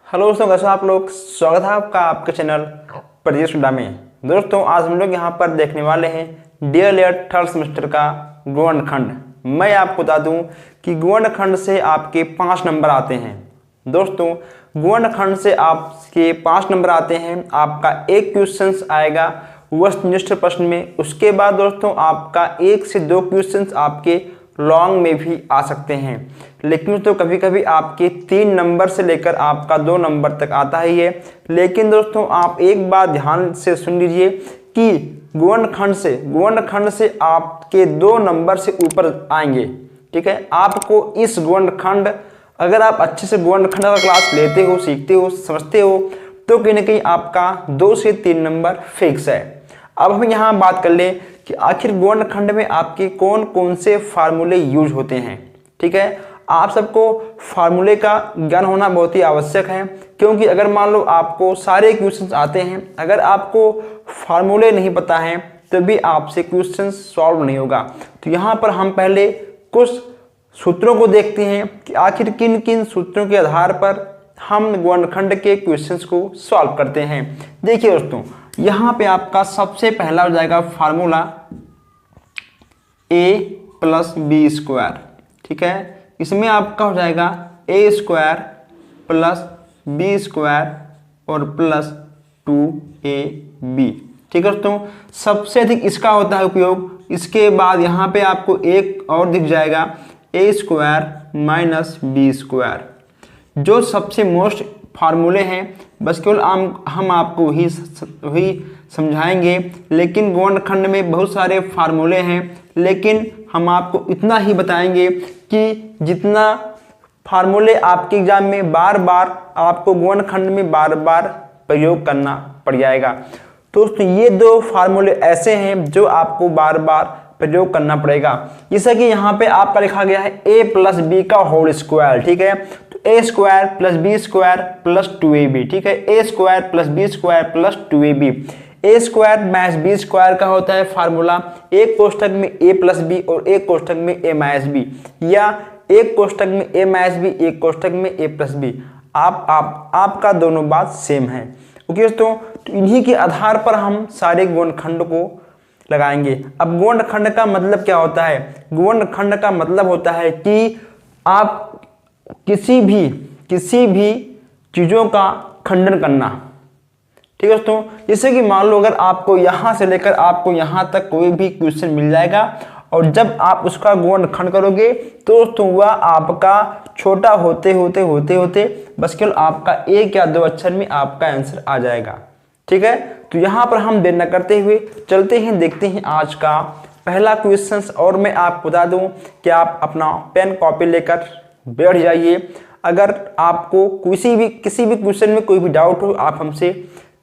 Hello दोस्तों, कैसे हो आप लोग। स्वागत है आपका आपके चैनल प्रजेश हुड्डा में। दोस्तों आज हम लोग यहाँ पर देखने वाले हैं डीएलएड थर्ड सेमेस्टर का गुणनखंड। मैं आपको बता दूं कि गुणनखंड से आपके 5 नंबर आते हैं। दोस्तों गुणनखंड से आपके 5 नंबर आते हैं। आपका एक क्वेश्चन आएगा वस्तुनिष्ठ प्रश्न में। उसके बाद दोस्तों आपका 1 से 2 क्वेश्चन आपके लॉन्ग में भी आ सकते हैं, लेकिन तो कभी कभी आपके 3 नंबर से लेकर आपका 2 नंबर तक आता ही है। लेकिन दोस्तों आप एक बात ध्यान से सुन लीजिए कि गुणनखंड से आपके 2 नंबर से ऊपर आएंगे। ठीक है, आपको इस गुणनखंड, अगर आप अच्छे से गुणनखंड का क्लास लेते हो, सीखते हो, समझते हो, तो कहीं ना कहीं आपका 2 से 3 नंबर फिक्स है। अब हम यहाँ बात कर लें कि आखिर गुणनखंड में आपके कौन कौन से फार्मूले यूज होते हैं। ठीक है, आप सबको फार्मूले का ज्ञान होना बहुत ही आवश्यक है, क्योंकि अगर मान लो आपको सारे क्वेश्चंस आते हैं, अगर आपको फार्मूले नहीं पता है तो भी आपसे क्वेश्चन सॉल्व नहीं होगा। तो यहाँ पर हम पहले कुछ सूत्रों को देखते हैं कि आखिर किन किन सूत्रों के आधार पर हम गुणनखंड के क्वेश्चंस को सॉल्व करते हैं। देखिए दोस्तों, यहाँ पे आपका सबसे पहला हो जाएगा formula a plus B square. ठीक है, इसमें आपका हो जाएगा a square plus B square और प्लस 2ab। ठीक है दोस्तों, सबसे अधिक इसका होता है उपयोग। इसके बाद यहाँ पे आपको एक और दिख जाएगा a square minus B square, जो सबसे मोस्ट फार्मूले हैं। बस केवल हम आपको वही समझाएंगे, लेकिन गुणनखंड में बहुत सारे फार्मूले हैं, लेकिन हम आपको इतना ही बताएंगे कि जितना फार्मूले आपके एग्जाम में बार बार आपको गुणनखंड में बार बार प्रयोग करना पड़ जाएगा। दोस्तों ये 2 फार्मूले ऐसे हैं जो आपको बार बार प्रयोग करना पड़ेगा। जैसा कि यहाँ पे आपका लिखा गया है a प्लस बी का होल स्क्वायर। ठीक है, तो a square plus B square plus 2ab। ठीक है, a square plus B square plus 2ab। a square minus B square का होता है फार्मूला एक कोष्ठक में a प्लस बी और एक कोष्ठक में a माइनस बी, या एक कोष्ठक में a माइनस बी एक कोष्ठक में a प्लस बी। आपका दोनों बात सेम है। ओके दोस्तों, तो इन्हीं के आधार पर हम सारे गुणनखंड को लगाएंगे। अब गुणनखंड का मतलब क्या होता है? गुणनखंड का मतलब होता है कि आप किसी भी चीजों का खंडन करना। ठीक है दोस्तों, जैसे कि मान लो अगर आपको यहां से लेकर आपको यहां तक कोई भी क्वेश्चन मिल जाएगा, और जब आप उसका गुणनखंड करोगे तो दोस्तों वह आपका छोटा होते होते बस केवल आपका 1 या 2 अक्षर में आपका आंसर आ जाएगा। ठीक है, तो यहाँ पर हम देर न करते हुए चलते हैं, देखते हैं आज का पहला क्वेश्चन। और मैं आपको बता दूं कि आप अपना पेन कॉपी लेकर बैठ जाइए। अगर आपको किसी भी क्वेश्चन में कोई भी डाउट हो, आप हमसे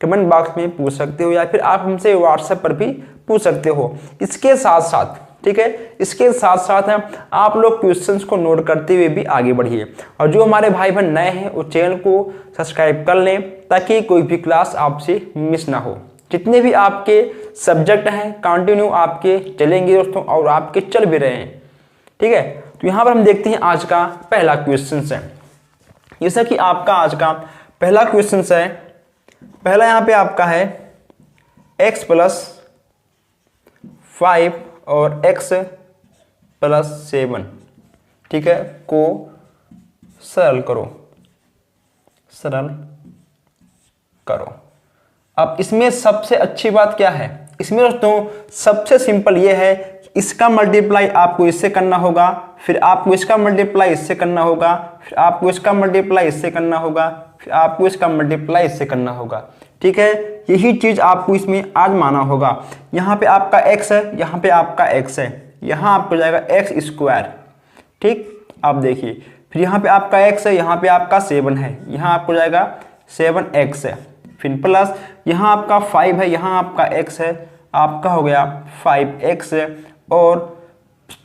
कमेंट बॉक्स में पूछ सकते हो, या फिर आप हमसे व्हाट्सएप पर भी पूछ सकते हो। इसके साथ साथ, ठीक है, इसके साथ साथ आप लोग क्वेश्चंस को नोट करते हुए भी आगे बढ़िए। और जो हमारे भाई बहन नए हैं वो चैनल को सब्सक्राइब कर लें, ताकि कोई भी क्लास आपसे मिस ना हो। जितने भी आपके सब्जेक्ट हैं कंटिन्यू आपके चलेंगे दोस्तों, और आपके चल भी रहे हैं। ठीक है, तो यहाँ पर हम देखते हैं आज का पहला क्वेश्चन है। जैसा कि आपका आज का पहला क्वेश्चन है, पहला यहाँ पे आपका है x प्लस 5 और x प्लस 7। ठीक है, को सरल करो। अब इसमें सबसे अच्छी बात क्या है? इसमें दोस्तों सबसे सिंपल ये है कि इसका मल्टीप्लाई आपको इससे करना होगा, फिर आपको इसका मल्टीप्लाई इससे करना होगा, फिर आपको इसका मल्टीप्लाई इससे करना होगा, फिर आपको इसका मल्टीप्लाई इससे करना होगा। ठीक है, यही चीज आपको इसमें आजमाना होगा। यहाँ पे आपका x है, यहाँ पे आपका x है, यहाँ आपको जाएगा x स्क्वायर। ठीक, आप देखिए, फिर यहाँ पे आपका x है, यहाँ पे आपका 7 है, यहाँ आपको जाएगा 7x है, फिर प्लस यहाँ आपका 5 है, यहाँ आपका x है, आपका हो गया 5x है, और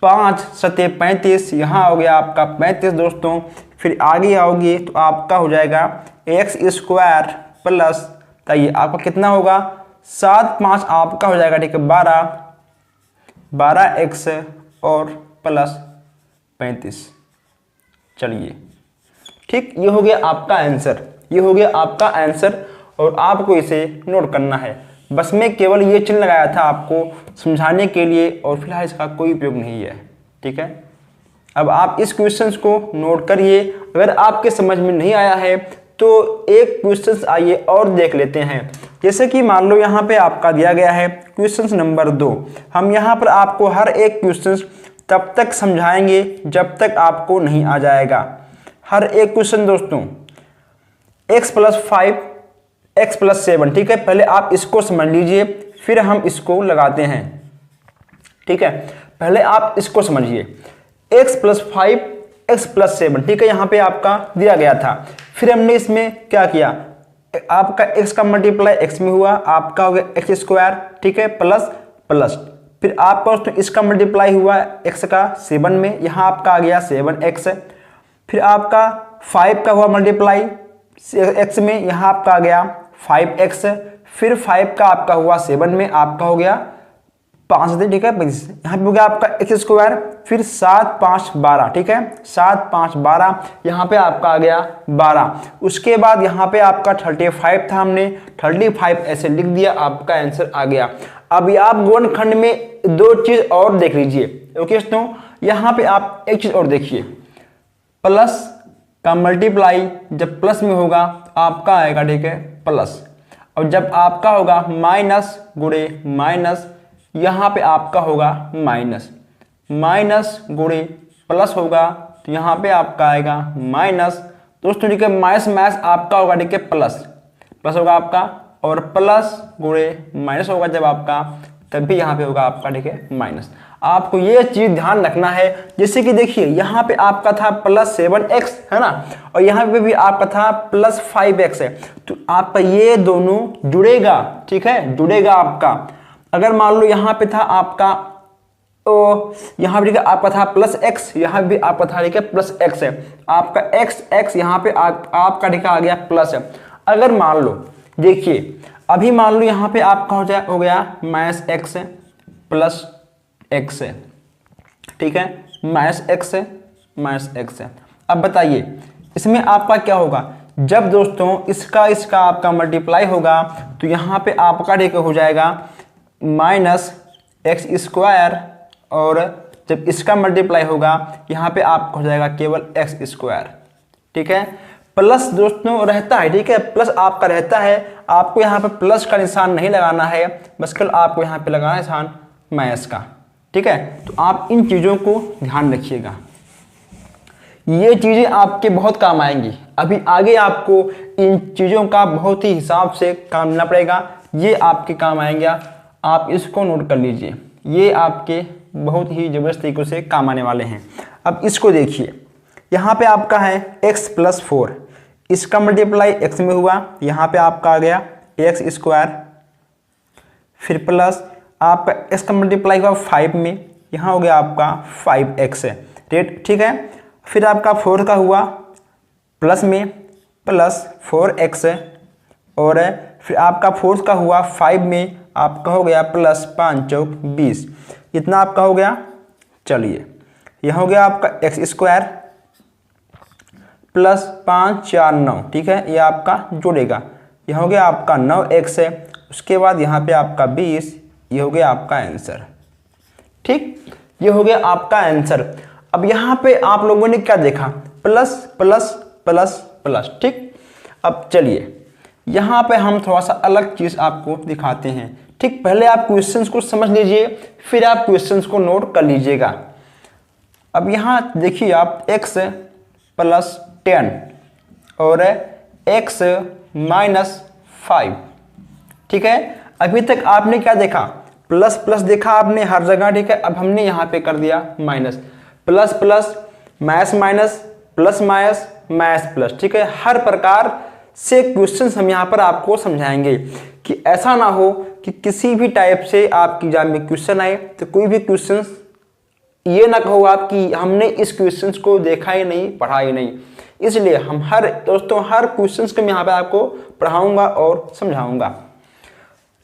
5 सते 35, यहाँ हो गया आपका 35 दोस्तों। फिर आगे आओगे तो आपका हो जाएगा x स्क्वायर प्लस, ये आपका कितना होगा 7 5 आपका हो जाएगा, ठीक है, 12x और प्लस 35। चलिए, ठीक, ये हो गया आपका आंसर। ये हो गया आपका आंसर और आपको इसे नोट करना है। बस मैं केवल ये चिन्ह लगाया था आपको समझाने के लिए और फिलहाल इसका कोई उपयोग नहीं है। ठीक है, अब आप इस क्वेश्चंस को नोट करिए। अगर आपके समझ में नहीं आया है तो एक क्वेश्चन आइए और देख लेते हैं। जैसे कि मान लो यहाँ पे आपका दिया गया है क्वेश्चन नंबर 2। हम यहाँ पर आपको हर एक क्वेश्चन तब तक समझाएंगे जब तक आपको नहीं आ जाएगा। हर एक क्वेश्चन दोस्तों x + 5 x + 7, ठीक है, पहले आप इसको समझ लीजिए फिर हम इसको लगाते हैं। ठीक है, पहले आप इसको समझिए x + 5 x + 7, ठीक है, यहाँ पे आपका दिया गया था। फिर हमने इसमें क्या किया, आपका x का मल्टीप्लाई x में हुआ, आपका हो गया x², ठीक है, प्लस प्लस। फिर आपका दोस्तों इसका मल्टीप्लाई हुआ x का 7 में, यहाँ आपका आ गया 7x। फिर आपका 5 का हुआ मल्टीप्लाई x में, यहाँ आपका आ गया 5x। फिर 5 का आपका हुआ 7 में, आपका हो गया 5, ठीक है, 25। यहाँ पे हो गया आपका x²। फिर 7 5 12, ठीक है, 7 5 12, यहाँ पे आपका आ गया 12। उसके बाद यहाँ पे आपका 35 था, हमने 35 ऐसे लिख दिया, आपका आंसर आ गया। अभी आप गुणनखंड में 2 चीज और देख लीजिए। ओके दोस्तों, यहाँ पे आप एक चीज और देखिए, प्लस का मल्टीप्लाई जब प्लस में होगा आपका आएगा, ठीक है, प्लस। और जब आपका होगा माइनस गुणे माइनस, यहाँ पे आपका होगा माइनस। माइनस गुणे प्लस होगा तो यहाँ पे आपका आएगा माइनस। दोस्तों ठीक है, माइनस माइनस आपका होगा, ठीक है, प्लस प्लस होगा आपका, और प्लस गुणे माइनस होगा जब आपका, तब भी यहाँ पे होगा आपका, ठीक है, माइनस। आपको ये चीज ध्यान रखना है। जैसे कि देखिए यहाँ पे आपका था +7x, है ना, और यहाँ पे भी आपका था +5x है, तो आपका ये दोनों जुड़ेगा, ठीक है, जुड़ेगा आपका। अगर मान लो यहाँ पे था आपका यहाँ पे आपका था +x, यहाँ भी आपका था, ठीक है, +x है, आपका x यहाँ पे आपका ठीक आ गया प्लस है। अगर मान लो देखिए अभी मान लो यहाँ पे आपका हो गया -x +x है, ठीक है, -x है। अब बताइए इसमें आपका क्या होगा, जब दोस्तों इसका आपका मल्टीप्लाई होगा तो यहाँ पे आपका ठीक हो जाएगा -x², और जब इसका मल्टीप्लाई होगा यहाँ पे आपका हो जाएगा केवल x², ठीक है। प्लस दोस्तों रहता है, ठीक है, प्लस आपका रहता है, आपको यहाँ पे प्लस का निशान नहीं लगाना है, बस केवल आपको यहाँ पे लगाना है निशान माइनस का, ठीक है। तो आप इन चीज़ों को ध्यान रखिएगा, ये चीज़ें आपके बहुत काम आएंगी। अभी आगे आपको इन चीज़ों का बहुत ही हिसाब से काम लेना पड़ेगा, ये आपके काम आएंगे। आप इसको नोट कर लीजिए, ये आपके बहुत ही ज़बरदस्त तरीके से काम आने वाले हैं। अब इसको देखिए, यहाँ पे आपका है x + 4, इसका मल्टीप्लाई x में हुआ, यहाँ पे आपका आ गया x²। फिर प्लस आपका x का मल्टीप्लाई हुआ 5 में, यहाँ हो गया आपका 5x है, रेट, ठीक है। फिर आपका 4 का हुआ प्लस में +4x, और फिर आपका 4 का हुआ 5 में, आपका हो गया +5 × 4 = 20, इतना आपका हो गया। चलिए यह हो गया आपका x² +5 4 9, ठीक है, ये आपका जुड़ेगा, यह हो गया आपका 9x है। उसके बाद यहाँ पे आपका 20, ये हो गया आपका आंसर, ठीक, ये हो गया आपका आंसर। अब यहाँ पे आप लोगों ने क्या देखा, प्लस प्लस प्लस प्लस, ठीक। अब चलिए यहाँ पे हम थोड़ा सा अलग चीज़ आपको दिखाते हैं, ठीक। पहले आप क्वेश्चंस को समझ लीजिए, फिर आप क्वेश्चंस को नोट कर लीजिएगा। अब यहाँ देखिए आप x + 10 और x - 5, ठीक है। अभी तक आपने क्या देखा, प्लस प्लस देखा आपने हर जगह, ठीक है। अब हमने यहाँ पे कर दिया minus, plus plus minus minus, plus minus minus plus, ठीक है। हर प्रकार से क्वेश्चंस हम यहाँ पर आपको समझाएंगे कि ऐसा ना हो कि किसी भी टाइप से आपकी एग्जाम में क्वेश्चन आए तो कोई भी क्वेश्चन ये ना कहो आप कि हमने इस क्वेश्चंस को देखा ही नहीं, पढ़ा ही नहीं। इसलिए हम हर क्वेश्चंस को मैं यहाँ पे आपको पढ़ाऊंगा और समझाऊंगा।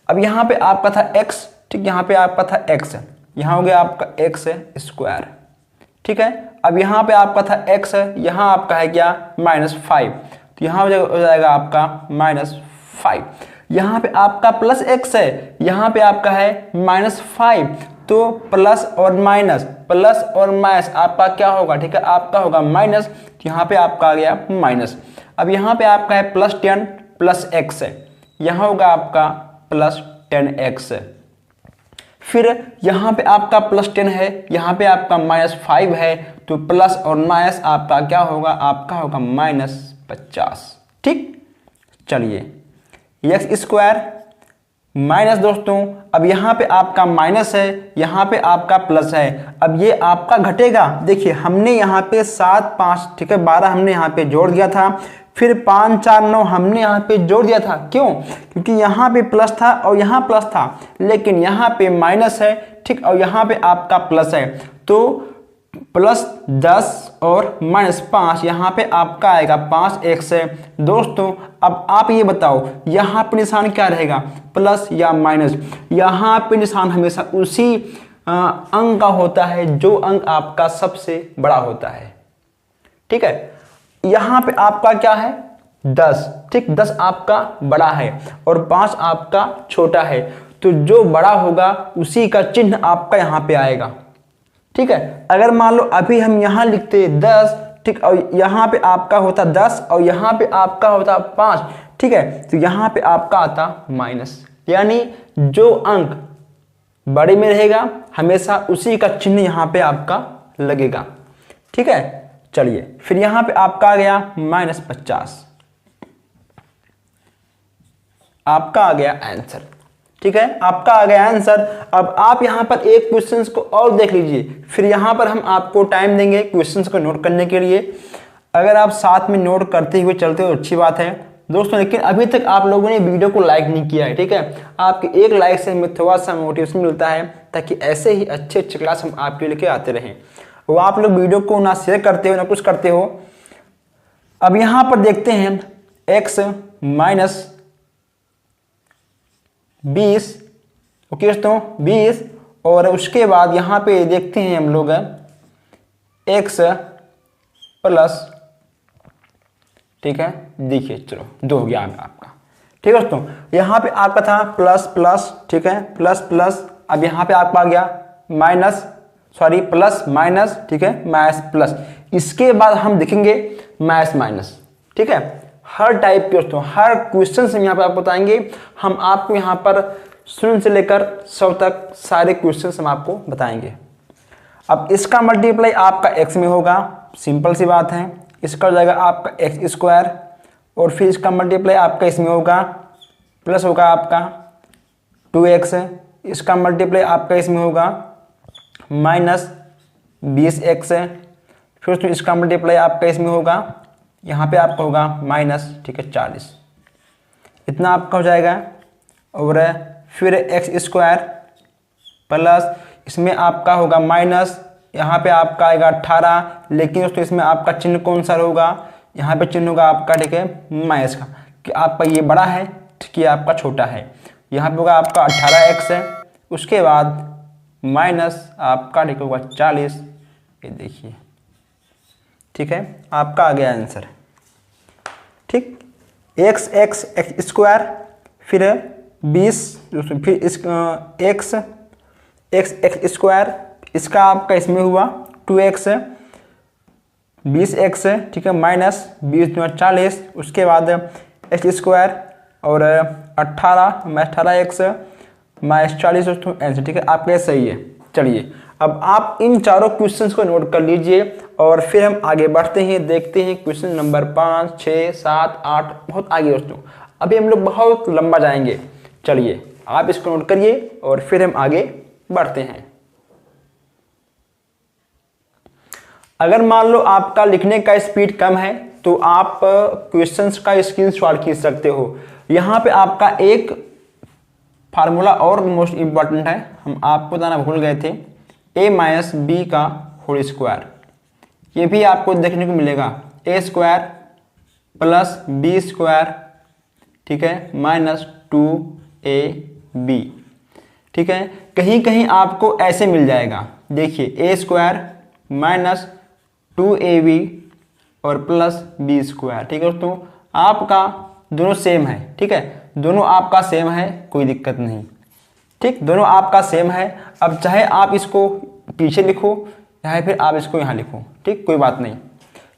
अब यहाँ पे आपका था x, ठीक, यहाँ पे आपका था x, यहाँ हो गया आपका x², ठीक है। अब यहाँ पे आपका था x, यहाँ आपका है क्या -5, तो यहाँ हो जाएगा आपका -5। यहाँ पे आपका प्लस एक्स है, यहाँ पे आपका है -5, तो प्लस और माइनस आपका क्या होगा, ठीक है, आपका होगा माइनस, यहाँ पे आपका आ गया माइनस। अब यहाँ पे आपका है +10 प्लस एक्स है, यहाँ होगा आपका +10x। फिर यहाँ पे आपका +10 है, यहाँ पे आपका -5 है, तो प्लस और माइनस आपका क्या होगा, आपका होगा -50। ठीक, चलिए x² माइनस दोस्तों, अब यहाँ पे आपका माइनस है, यहाँ पे आपका प्लस है। अब ये आपका घटेगा, देखिए हमने यहाँ पे 7 5 ठीक है 12 हमने यहाँ पे जोड़ दिया था, फिर 5 4 9 हमने यहाँ पे जोड़ दिया था। क्यों? क्योंकि यहाँ पे प्लस था और यहाँ प्लस था, लेकिन यहाँ पे माइनस है, ठीक, और यहाँ पे आपका प्लस है, तो +10 और -5 यहाँ पे आपका आएगा 5x है। दोस्तों अब आप ये बताओ यहाँ पे निशान क्या रहेगा, प्लस या माइनस? यहाँ पे निशान हमेशा उसी अंक का होता है जो अंक आपका सबसे बड़ा होता है। ठीक है, यहाँ पे आपका क्या है 10, ठीक, 10 आपका बड़ा है और 5 आपका छोटा है, तो जो बड़ा होगा उसी का चिन्ह आपका यहाँ पे आएगा। ठीक है, अगर मान लो अभी हम यहाँ लिखते 10, ठीक, और यहाँ पे आपका होता 10 और यहाँ पे आपका होता 5, ठीक है, तो यहाँ पे आपका आता माइनस, यानी जो अंक बड़े में रहेगा हमेशा उसी का चिन्ह यहाँ पे आपका लगेगा। ठीक है, चलिए फिर यहाँ पे आपका आ गया -50, आपका आ गया आंसर। ठीक है, आपका आ गया आंसर। अब आप यहाँ पर एक क्वेश्चन को और देख लीजिए, फिर यहाँ पर हम आपको टाइम देंगे क्वेश्चन को नोट करने के लिए। अगर आप साथ में नोट करते हुए चलते हो अच्छी बात है दोस्तों, लेकिन अभी तक आप लोगों ने वीडियो को लाइक नहीं किया है। ठीक है, आपके एक लाइक से हमें थोड़ा सा मोटिवेशन मिलता है, ताकि ऐसे ही अच्छे अच्छे क्लास हम आपके लेके आते रहें। वो आप लोग वीडियो को ना शेयर करते हो ना कुछ करते हो। अब यहाँ पर देखते हैं x - 20, ओके दोस्तों 20, और उसके बाद यहाँ पे देखते हैं हम लोग x प्लस, ठीक है, देखिए चलो 2 हो गया आपका। ठीक है दोस्तों, यहाँ पे आपका था प्लस प्लस, ठीक है, प्लस प्लस, अब यहाँ पे आपका आ गया प्लस माइनस, ठीक है, माइनस प्लस, इसके बाद हम देखेंगे माइनस माइनस। ठीक है, हर टाइप के दोस्तों हर क्वेश्चन हम यहाँ पर आपको बताएंगे। हम आपको यहाँ पर 0 से लेकर 100 तक सारे क्वेश्चन हम आपको बताएंगे। अब इसका मल्टीप्लाई आपका x में होगा, सिंपल सी बात है, इसका हो जाएगा आपका x², और फिर इसका मल्टीप्लाई आपका इसमें होगा, प्लस होगा आपका 2x, इसका मल्टीप्लाई आपका इसमें होगा -20x, फिर तो इसका मल्टीप्लाई आपका इसमें होगा, यहाँ पे आपका होगा माइनस, ठीक है, 40, इतना आपका हो जाएगा। और फिर x² प्लस इसमें आपका होगा माइनस, यहाँ पे आपका आएगा 18, लेकिन दोस्तों इसमें आपका चिन्ह कौन सा होगा, यहाँ पे चिन्ह होगा आपका, ठीक है, माइनस का, कि आपका ये बड़ा है, ठीक, ये आपका छोटा है। यहाँ पे होगा आपका 18x है, उसके बाद माइनस आपका ठीक होगा 40, ये देखिए। ठीक है, आपका आ गया आंसर। ठीक, x² फिर 20, फिर इस x² इसका आपका इसमें हुआ 2x, 20x, ठीक है, माइनस 20 × 40, उसके बाद x² और 18x -40 दोस्तों आंसर। ठीक है, आपका सही है। चलिए अब आप इन चारों क्वेश्चंस को नोट कर लीजिए और फिर हम आगे बढ़ते हैं, देखते हैं क्वेश्चन नंबर 5 6 7 8, बहुत आगे दोस्तों, अभी हम लोग बहुत लंबा जाएंगे। चलिए आप इसको नोट करिए और फिर हम आगे बढ़ते हैं। अगर मान लो आपका लिखने का स्पीड कम है तो आप क्वेश्चंस का स्क्रीनशॉट खींच सकते हो। यहाँ पे आपका एक फार्मूला और मोस्ट इंपॉर्टेंट है, हम आपको बताना भूल गए थे, a - b का होल स्क्वायर, ये भी आपको देखने को मिलेगा, a² प्लस b², ठीक है, -2ab। ठीक है, कहीं कहीं आपको ऐसे मिल जाएगा, देखिए a² - 2ab और प्लस b²। ठीक है दोस्तों, आपका दोनों सेम है, ठीक है, दोनों आपका सेम है, कोई दिक्कत नहीं, ठीक, दोनों आपका सेम है। अब चाहे आप इसको पीछे लिखो या फिर आप इसको यहाँ लिखो, ठीक, कोई बात नहीं,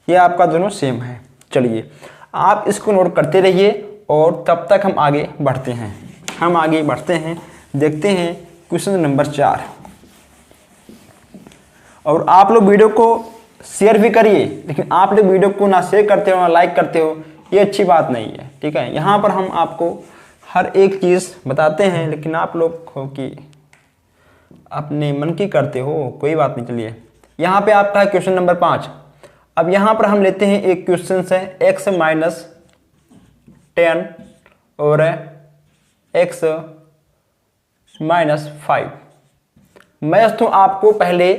ये आपका दोनों सेम है। चलिए आप इसको नोट करते रहिए और तब तक हम आगे बढ़ते हैं, देखते हैं क्वेश्चन नंबर 4। और आप लोग वीडियो को शेयर भी करिए, लेकिन आप लोग वीडियो को ना शेयर करते हो ना लाइक करते हो, ये अच्छी बात नहीं है, ठीक है। यहाँ पर हम आपको हर एक चीज़ बताते हैं, लेकिन आप लोग हो कि अपने मन की करते हो, कोई बात नहीं। चलिए यहाँ पे आपका है क्वेश्चन नंबर 5। अब यहाँ पर हम लेते हैं एक क्वेश्चन है x माइनस 10 और x माइनस 5। मैं दोस्तों आपको पहले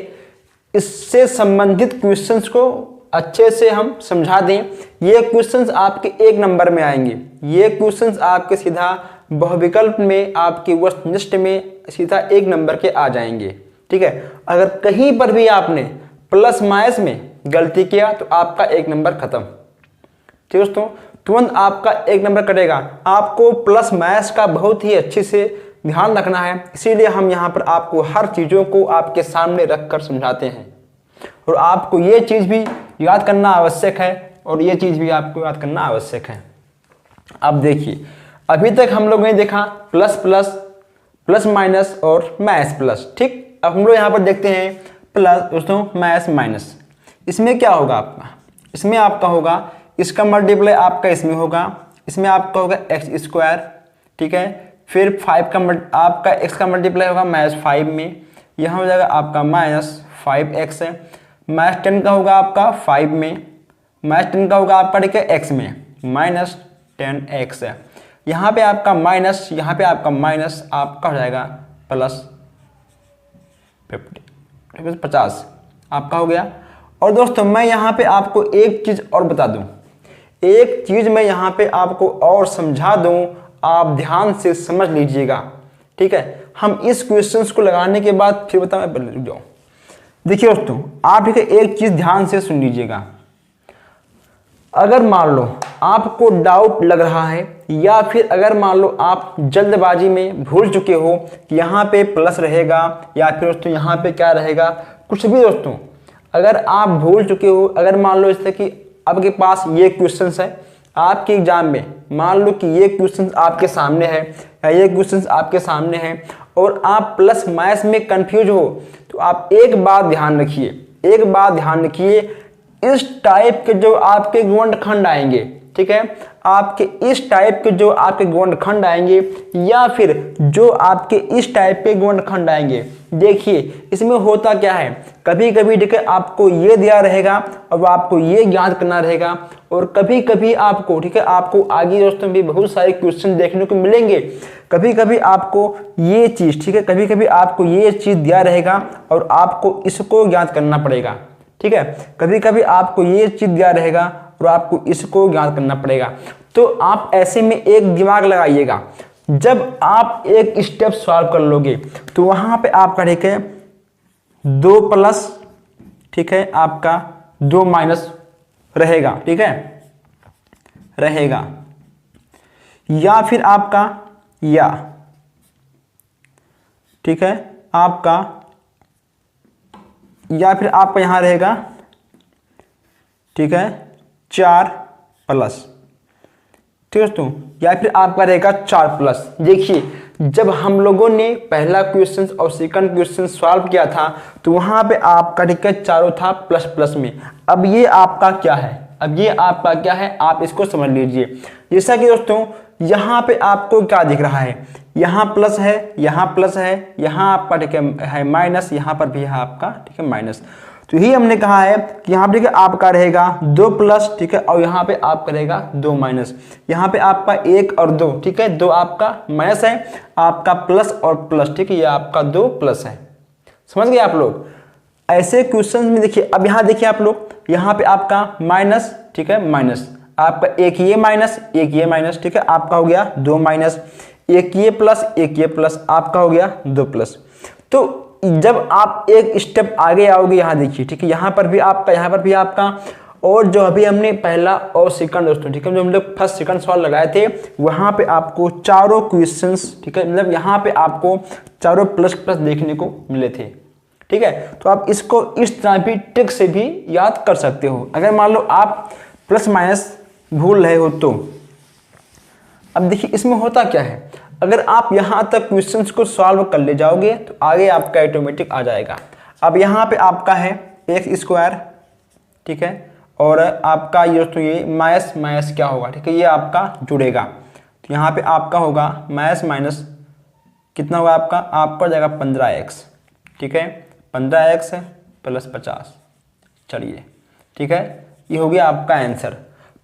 इससे संबंधित क्वेश्चंस को अच्छे से हम समझा दें। ये क्वेश्चंस आपके 1 नंबर में आएंगे, ये क्वेश्चंस आपके सीधा बहुविकल्प में, आपकी वस्तुनिष्ठ में सीधा 1 नंबर के आ जाएंगे, ठीक है। अगर कहीं पर भी आपने प्लस माइनस में गलती किया तो आपका 1 नंबर खत्म, ठीक दोस्तों, तुरंत आपका 1 नंबर कटेगा। आपको प्लस माइनस का बहुत ही अच्छे से ध्यान रखना है, इसीलिए हम यहाँ पर आपको हर चीज़ों को आपके सामने रख कर समझाते हैं। और आपको ये चीज़ भी याद करना आवश्यक है, और ये चीज़ भी आपको याद करना आवश्यक है। अब देखिए, अभी तक हम लोगों ने देखा प्लस प्लस, प्लस माइनस और माइनस प्लस, ठीक। अब हम लोग यहाँ पर देखते हैं प्लस दोस्तों माइनस माइनस। इसमें क्या होगा आपका, इसमें आपका होगा इसका मल्टीप्लाई आपका इसमें होगा, इसमें आपका होगा एक्स स्क्वायर, ठीक है। फिर 5 का आपका x का मल्टीप्लाई होगा -5 में, यहाँ हो जाएगा आपका -5x है। -10 का होगा आपका 5 में, -10 का होगा आपका ठीक है x में, -10x है। यहाँ पे आपका माइनस, यहाँ पे आपका माइनस, आपका हो जाएगा प्लस 50 आपका हो गया। और दोस्तों मैं यहाँ पे आपको एक चीज़ और बता दूँ, एक चीज़ मैं यहाँ पे आपको और समझा दूँ, आप ध्यान से समझ लीजिएगा, ठीक है। हम इस क्वेश्चंस को लगाने के बाद फिर बताओ, रुक जाओ। देखिए दोस्तों, आप ठीक है एक चीज़ ध्यान से सुन लीजिएगा। अगर मान लो आपको डाउट लग रहा है, या फिर अगर मान लो आप जल्दबाजी में भूल चुके हो कि यहाँ पे प्लस रहेगा या फिर दोस्तों यहाँ पे क्या रहेगा, कुछ भी दोस्तों अगर आप भूल चुके हो, अगर मान लो जैसे कि आपके पास ये क्वेश्चंस है आपके एग्जाम में, मान लो कि ये क्वेश्चंस आपके सामने है या ये क्वेश्चंस आपके सामने है और आप प्लस माइनस में कंफ्यूज हो, तो आप एक बात ध्यान रखिए, इस टाइप के जो आपके गुणनखंड आएंगे, ठीक है, आपके इस टाइप के जो आपके गुणनखंड आएंगे या फिर जो आपके इस टाइप के गुणनखंड आएंगे, देखिए इसमें होता क्या है, कभी कभी ठीक है आपको ये दिया रहेगा और आपको ये ज्ञात करना रहेगा, और कभी कभी आपको ठीक है आपको आगे दोस्तों भी बहुत सारे क्वेश्चन देखने को मिलेंगे। कभी कभी आपको ये चीज़ ठीक है, कभी कभी आपको ये चीज़ दिया रहेगा और आपको इसको ज्ञात करना पड़ेगा, ठीक है, कभी कभी आपको ये चीज़ दिया रहेगा और आपको इसको ज्ञात करना पड़ेगा। तो आप ऐसे में एक दिमाग लगाइएगा, जब आप एक स्टेप सॉल्व कर लोगे तो वहां पे आपका ठीक है 2 प्लस ठीक है आपका 2 माइनस रहेगा, ठीक है रहेगा, या फिर आपका या ठीक है आपका, या फिर आपका यहां रहेगा ठीक है 4 प्लस, ठीक है दोस्तों, या फिर आपका रहेगा 4 प्लस। देखिए जब हम लोगों ने पहला क्वेश्चन और सेकंड क्वेश्चन सॉल्व किया था तो वहां पे आपका ठीक है चारों था प्लस प्लस में। अब ये आपका क्या है, अब ये आपका क्या है, आप इसको समझ लीजिए। जैसा कि दोस्तों यहाँ पे आपको क्या दिख रहा है, यहाँ प्लस है, यहाँ प्लस है, यहाँ आपका ठीक है माइनस, यहाँ पर भी है आपका ठीक है माइनस। तो यही हमने कहा है कि यहाँ पे ठीक है आपका रहेगा 2 प्लस, ठीक है, और यहाँ पे आपका रहेगा 2 माइनस। यहाँ पे आपका 1 और 2 ठीक है, 2 आपका माइनस है, आपका प्लस और प्लस, ठीक है, ये आपका 2 प्लस है। समझ गए आप लोग। ऐसे क्वेश्चन में देखिए, अब यहाँ देखिए आप लोग, यहाँ पे आपका माइनस, ठीक है माइनस, आपका एक ये माइनस एक ये माइनस, ठीक है, आपका हो गया 2 माइनस, एक ये प्लस एक ये प्लस, आपका हो गया 2 प्लस। तो जब आप एक स्टेप आगे आओगे, यहाँ देखिए ठीक है, यहाँ पर भी आपका और जो अभी हमने पहला और सेकंड दोस्तों, ठीक है, जो हम लोग फर्स्ट सेकंड सवाल लगाए थे वहां पे आपको चारों क्वेश्चंस, ठीक है, मतलब यहाँ पे आपको चारों प्लस प्लस देखने को मिले थे, ठीक है। तो आप इसको इस तरह भी ट्रिक से भी याद कर सकते हो। अगर मान लो आप प्लस माइनस भूल रहे हो तो अब देखिए इसमें होता क्या है, अगर आप यहाँ तक क्वेश्चंस को सॉल्व कर ले जाओगे तो आगे आपका ऑटोमेटिक आ जाएगा। अब यहाँ पे आपका है एक्स स्क्वायर, ठीक है, और आपका ये दोस्तों ये माइनस माइनस क्या होगा, ठीक है, ये आपका जुड़ेगा। तो यहाँ पे आपका होगा माइनस माइनस कितना होगा आपका जाएगा 15x, ठीक है, 15x प्लस 50, चलिए, ठीक है, ये हो गया आपका आंसर।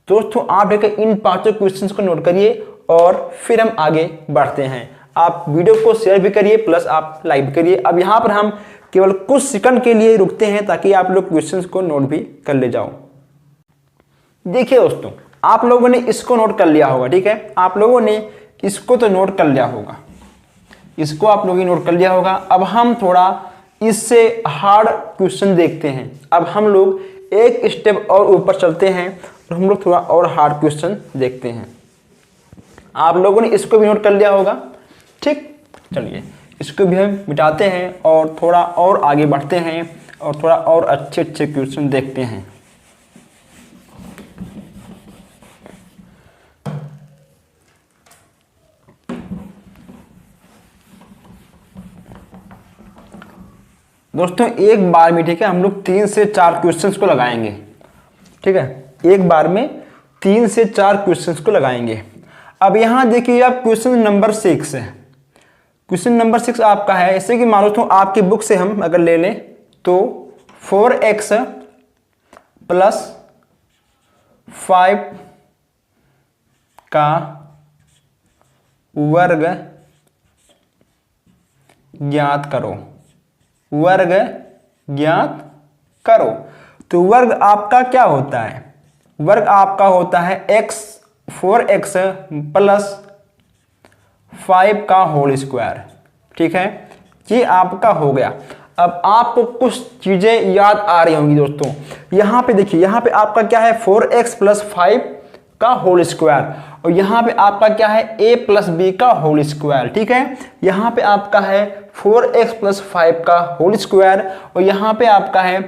दोस्तों आप देखिए इन पांचों क्वेश्चंस को नोट करिए और फिर हम आगे बढ़ते हैं। आप वीडियो को शेयर भी करिए प्लस आप लाइक भी करिए। अब यहाँ पर हम केवल कुछ सेकंड के लिए रुकते हैं ताकि आप लोग क्वेश्चंस को नोट भी कर ले जाओ। देखिए दोस्तों आप लोगों ने इसको नोट कर लिया होगा, ठीक है, आप लोगों ने इसको तो नोट कर लिया होगा, इसको आप लोगों ने नोट कर लिया होगा। अब हम थोड़ा इससे हार्ड क्वेश्चन देखते हैं। अब हम लोग एक स्टेप और ऊपर चलते हैं और हम लोग थोड़ा और हार्ड क्वेश्चन देखते हैं। आप लोगों ने इसको भी नोट कर लिया होगा, ठीक, चलिए इसको भी हम मिटाते हैं और थोड़ा और आगे बढ़ते हैं और थोड़ा और अच्छे अच्छे क्वेश्चन देखते हैं। दोस्तों एक बार में, ठीक है, हम लोग 3 से 4 क्वेश्चंस को लगाएंगे, ठीक है, एक बार में 3 से 4 क्वेश्चंस को लगाएंगे। अब यहां देखिए आप क्वेश्चन नंबर 6 है। क्वेश्चन नंबर 6 आपका है, जैसे कि मान लो तो आपकी बुक से हम अगर ले लें तो 4x प्लस 5 का वर्ग ज्ञात करो, वर्ग ज्ञात करो। तो वर्ग आपका क्या होता है, वर्ग आपका होता है 4x प्लस 5 का होल स्क्वायर, ठीक है, ये आपका हो गया। अब आपको कुछ चीजें याद आ रही होंगी दोस्तों। यहां पे देखिए, यहां पे आपका क्या है 4x प्लस 5 का होल स्क्वायर और यहां पे आपका क्या है a प्लस बी का होल स्क्वायर, ठीक है, यहां पे आपका है 4x प्लस 5 का होल स्क्वायर और यहां पे आपका है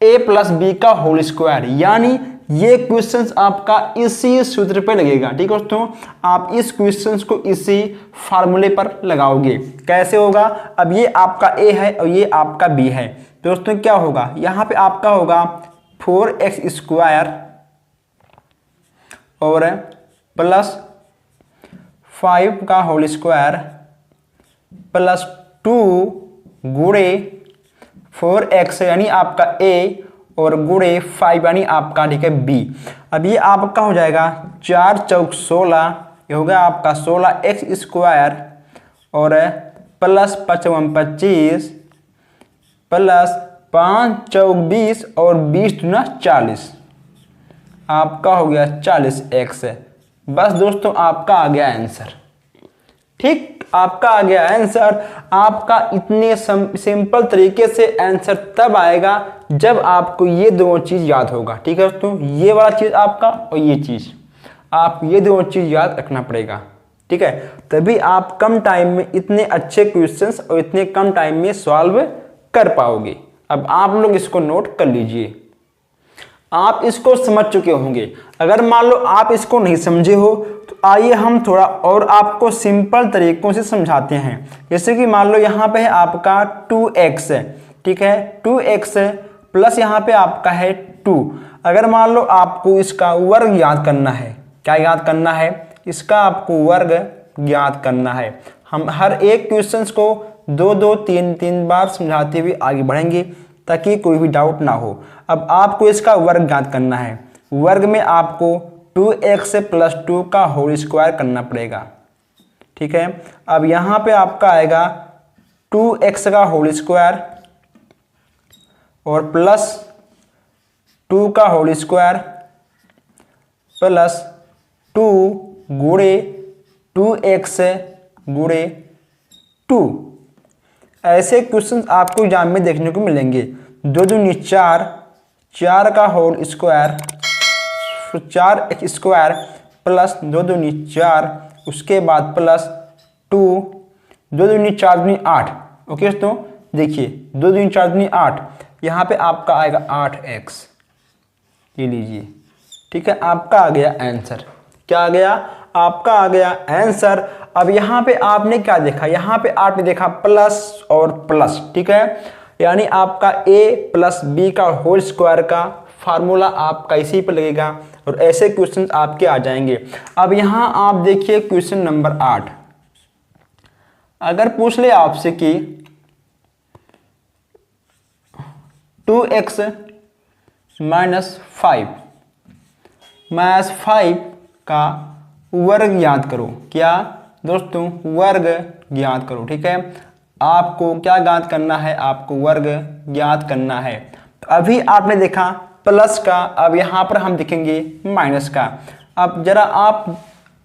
a प्लस बी का होल स्क्वायर। यानी ये क्वेश्चंस आपका इसी सूत्र पे लगेगा, ठीक है दोस्तों, आप इस क्वेश्चंस को इसी फार्मूले पर लगाओगे। कैसे होगा, अब ये आपका a है और ये आपका b है, दोस्तों क्या होगा, यहां पे आपका होगा 4x स्क्वायर और प्लस 5 का होल स्क्वायर प्लस 2 गुणे 4x यानी आपका a और गुणे 5 यानी आपका, ठीक है, b। अब ये आपका हो जाएगा 4 चौक 16, ये होगा आपका 16x स्क्वायर और प्लस 5 25 प्लस 5 चौक 20 और 20 दूना 40, आपका हो गया 40x। बस दोस्तों आपका आ गया आंसर, ठीक, आपका आ गया आंसर। आपका इतने सिंपल तरीके से आंसर तब आएगा जब आपको ये दोनों चीज याद होगा, ठीक है दोस्तों, ये वाला चीज आपका और ये चीज, आप ये दोनों चीज याद रखना पड़ेगा, ठीक है, तभी आप कम टाइम में इतने अच्छे क्वेश्चंस और इतने कम टाइम में सॉल्व कर पाओगे। अब आप लोग इसको नोट कर लीजिए, आप इसको समझ चुके होंगे। अगर मान लो आप इसको नहीं समझे हो तो आइए हम थोड़ा और आपको सिंपल तरीकों से समझाते हैं। जैसे कि मान लो यहाँ पे है आपका 2x, ठीक है, 2x प्लस यहाँ पे आपका है 2। अगर मान लो आपको इसका वर्ग याद करना है, क्या याद करना है, इसका आपको वर्ग ज्ञात करना है। हम हर एक क्वेश्चंस को 2-2 3-3 बार समझाते हुए आगे बढ़ेंगे ताकि कोई भी डाउट ना हो। अब आपको इसका वर्ग ज्ञात करना है, वर्ग में आपको 2x प्लस 2 का होल स्क्वायर करना पड़ेगा, ठीक है। अब यहाँ पे आपका आएगा 2x का होल स्क्वायर और प्लस 2 का होल स्क्वायर प्लस 2 गुणे 2x गुणे 2। ऐसे क्वेश्चन आपको एग्जाम में देखने को मिलेंगे। 2 दूनी 4, 4 का होल स्क्वायर, 4x² प्लस 2 दूनी 4, उसके बाद प्लस 2, 2 दूनी 4 दूनी 8। ओके दोस्तों, देखिए 2 दूनी 4 दूनी 8, यहाँ पे आपका आएगा 8x, ये लीजिए। ठीक है, आपका आ गया आंसर। क्या आ गया? आपका आ गया आंसर। अब यहाँ पे आपने क्या देखा? यहाँ पे आपने देखा प्लस और प्लस। ठीक है, यानी आपका a प्लस बी का होल स्क्वायर का फार्मूला आपका इसी पर लगेगा और ऐसे क्वेश्चन आपके आ जाएंगे। अब यहाँ आप देखिए क्वेश्चन नंबर 8, अगर पूछ ले आपसे कि 2x माइनस 5 का वर्ग याद करो। क्या दोस्तों? वर्ग ज्ञात करो। ठीक है, आपको क्या ज्ञात करना है? आपको वर्ग ज्ञात करना है। तो अभी आपने देखा प्लस का, अब यहाँ पर हम देखेंगे माइनस का। अब जरा आप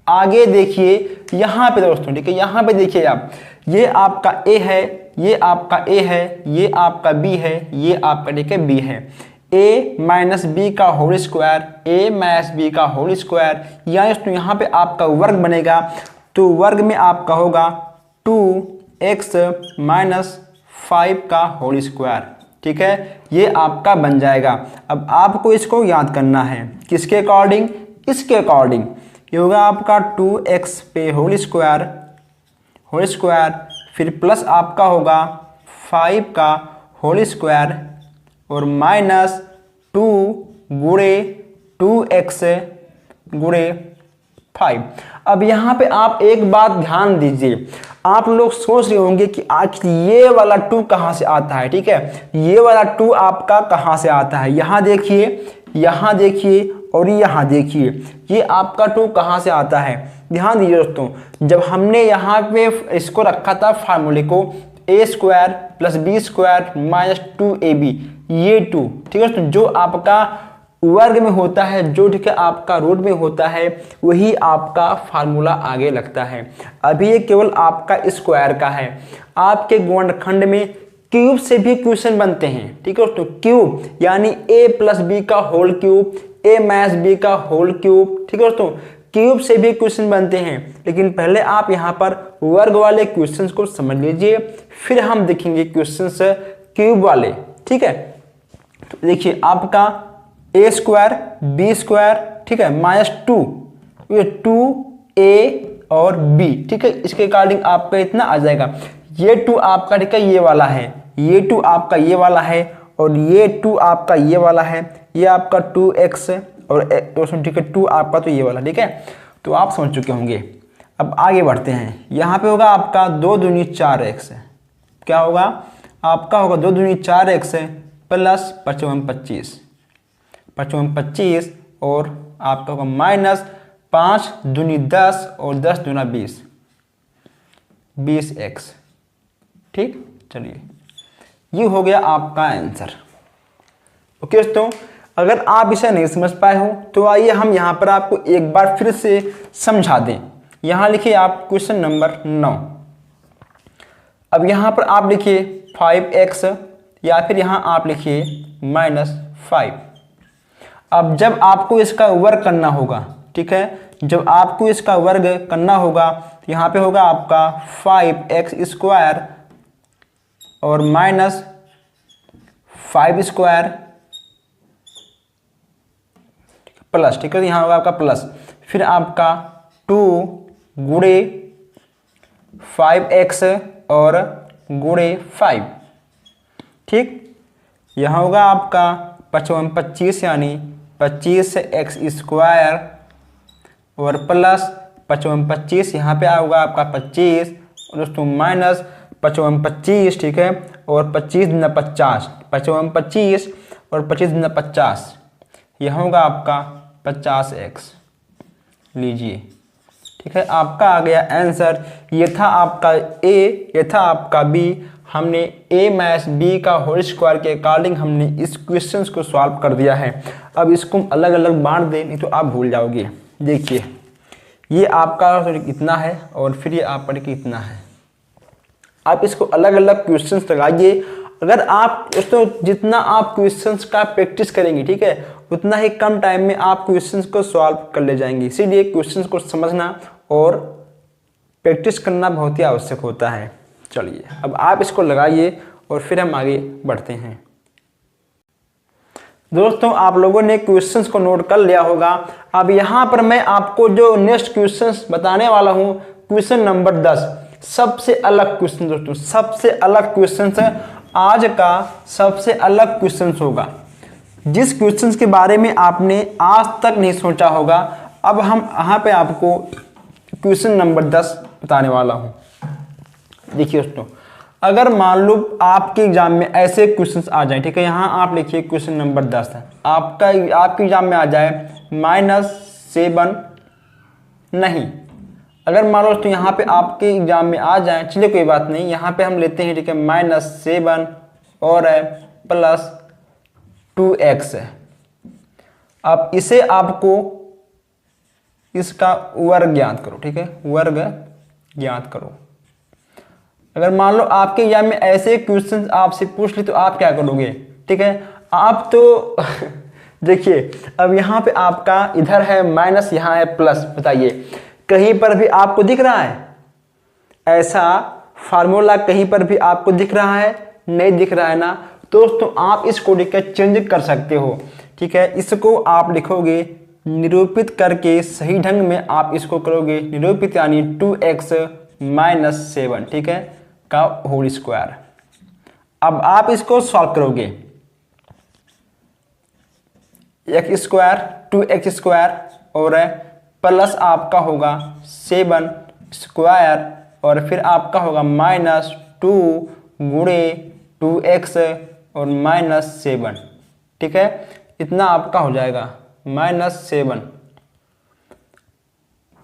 आगे देखिए यहाँ पे दोस्तों। ठीक है, यहाँ पे देखिए आप, ये आपका a है, ये आपका a है, ये आपका b है, ये आपका ठीक है b है। a माइनस बी का whole square, a minus B का होल स्क्वायर, या दोस्तों यहाँ पे आपका वर्ग बनेगा। तो वर्ग में आपका होगा 2x माइनस 5 का होल स्क्वायर। ठीक है, ये आपका बन जाएगा। अब आपको इसको याद करना है किसके अकॉर्डिंग? इसके अकॉर्डिंग। ये होगा आपका 2x पे होल स्क्वायर, फिर प्लस आपका होगा 5 का होल स्क्वायर और माइनस 2 गुणे 2x गुणे 5। अब यहाँ पे आप एक बात ध्यान दीजिए, आप लोग सोच रहे होंगे कि आखिर ये वाला 2 कहाँ से आता है। ठीक है, ये वाला 2 आपका कहाँ से आता है? यहाँ देखिए और यहाँ देखिए, ये आपका 2 कहाँ से आता है? ध्यान दीजिए दोस्तों, जब हमने यहाँ पे इसको रखा था फार्मूले को, a² plus b² minus 2ab, ये 2। ठीक है दोस्तों, जो आपका वर्ग में होता है, जो ठीक है आपका रूट में होता है, वही आपका फार्मूला आगे लगता है। अभी ये केवल आपका स्क्वायर का है। आपके गुणनखंड में क्यूब से भी क्वेश्चन बनते हैं। ठीक है दोस्तों, क्यूब यानी a प्लस बी का whole cube, a minus B का होल क्यूब। ठीक है दोस्तों, क्यूब से भी क्वेश्चन बनते हैं, लेकिन पहले आप यहाँ पर वर्ग वाले क्वेश्चंस को समझ लीजिए, फिर हम देखेंगे क्वेश्चंस क्यूब वाले। ठीक है, तो देखिए आपका a² b², ठीक है, माइनस 2, ये 2a और b। ठीक है, इसके अकॉर्डिंग आपका इतना आ जाएगा। ये 2 आपका ठीक है ये वाला है, ये 2 आपका ये वाला है, और ये 2 आपका ये वाला है, ये आपका 2x और ठीक है 2 आपका तो ये वाला। ठीक है, तो आप समझ चुके होंगे। अब आगे बढ़ते हैं। यहाँ पे होगा आपका 2 दूनी 4x, क्या होगा? आपका होगा 2 दूनी 4x प्लस 55 25, और आपका होगा माइनस 5 दूनी 10 और 10 दूना 20x। ठीक, चलिए ये हो गया आपका आंसर। ओके दोस्तों, अगर आप इसे नहीं समझ पाए हो तो आइए हम यहाँ पर आपको एक बार फिर से समझा दें। यहाँ लिखिए आप क्वेश्चन नंबर 9। अब यहाँ पर आप लिखिए 5x, या फिर यहाँ आप लिखिए -5। अब जब आपको इसका वर्ग करना होगा, ठीक है, जब आपको इसका वर्ग करना होगा तो यहाँ पे होगा आपका 5x² और माइनस 5² प्लस, ठीक है, यहाँ होगा आपका प्लस, फिर आपका 2 गुणे 5x और गुणे 5। ठीक, यहाँ होगा आपका 25 यानी 25x² और प्लस 25, यहाँ पे आएगा आपका 25 और दोस्तों माइनस 25, ठीक है, और 25 दूना 50, 25 और 25 दूना 50, यहाँ होगा आपका 50x। लीजिए, ठीक है, आपका आ गया आंसर। ये था आपका a, ये था आपका b। हमने a माइनस b का होल स्क्वायर के अकॉर्डिंग हमने इस क्वेश्चंस को सॉल्व कर दिया है। अब इसको अलग अलग बांट दें, नहीं तो आप भूल जाओगे। देखिए, ये आपका इतना है और फिर ये आपका इतना है। आप इसको अलग अलग क्वेश्चंस लगाइए, अगर आप दोस्तों जितना आप क्वेश्चंस का प्रैक्टिस करेंगे, ठीक है, उतना ही कम टाइम में आप क्वेश्चंस को सॉल्व कर ले जाएंगे। इसीलिए क्वेश्चंस को समझना और प्रैक्टिस करना बहुत ही आवश्यक होता है। चलिए अब आप इसको लगाइए और फिर हम आगे बढ़ते हैं। दोस्तों आप लोगों ने क्वेश्चंस को नोट कर लिया होगा। अब यहाँ पर मैं आपको जो नेक्स्ट क्वेश्चंस बताने वाला हूँ, क्वेश्चन नंबर 10 सबसे अलग क्वेश्चन दोस्तों, सबसे अलग क्वेश्चन है। आज का सबसे अलग क्वेश्चन होगा, जिस क्वेश्चन के बारे में आपने आज तक नहीं सोचा होगा। अब हम यहाँ पे आपको क्वेश्चन नंबर 10 बताने वाला हूँ। देखिए दोस्तों, अगर मान लो आपके एग्जाम में ऐसे क्वेश्चंस आ जाए, ठीक है, यहाँ आप लिखिए क्वेश्चन नंबर 10 है, आपके एग्जाम में आ जाए -7 नहीं। अगर मान लो तो यहाँ पे आपके एग्जाम में आ जाए, चलिए कोई बात नहीं, यहाँ पे हम लेते हैं, ठीक है, -7 और है +2x है। अब इसे आपको इसका वर्ग ज्ञात करो, ठीक है, वर्ग ज्ञात करो। अगर मान लो आपके एग्जाम में ऐसे क्वेश्चन आपसे पूछ ली तो आप क्या करोगे, ठीक है, आप तो देखिए अब यहाँ पे आपका इधर है माइनस, यहाँ है प्लस, बताइए कहीं पर भी आपको दिख रहा है ऐसा फार्मूला? कहीं पर भी आपको दिख रहा है? नहीं दिख रहा है ना। दोस्तों आप इसको लिखकर चेंज कर सकते हो, ठीक है, इसको आप लिखोगे निरूपित करके सही ढंग में आप इसको करोगे निरूपित, यानी 2x - 7, ठीक है, का होल स्क्वायर। अब आप इसको सॉल्व करोगे, x स्क्वायर 2x स्क्वायर और प्लस आपका होगा 7 स्क्वायर और फिर आपका होगा -2 गुणे 2x और -7, ठीक है, इतना आपका हो जाएगा -7।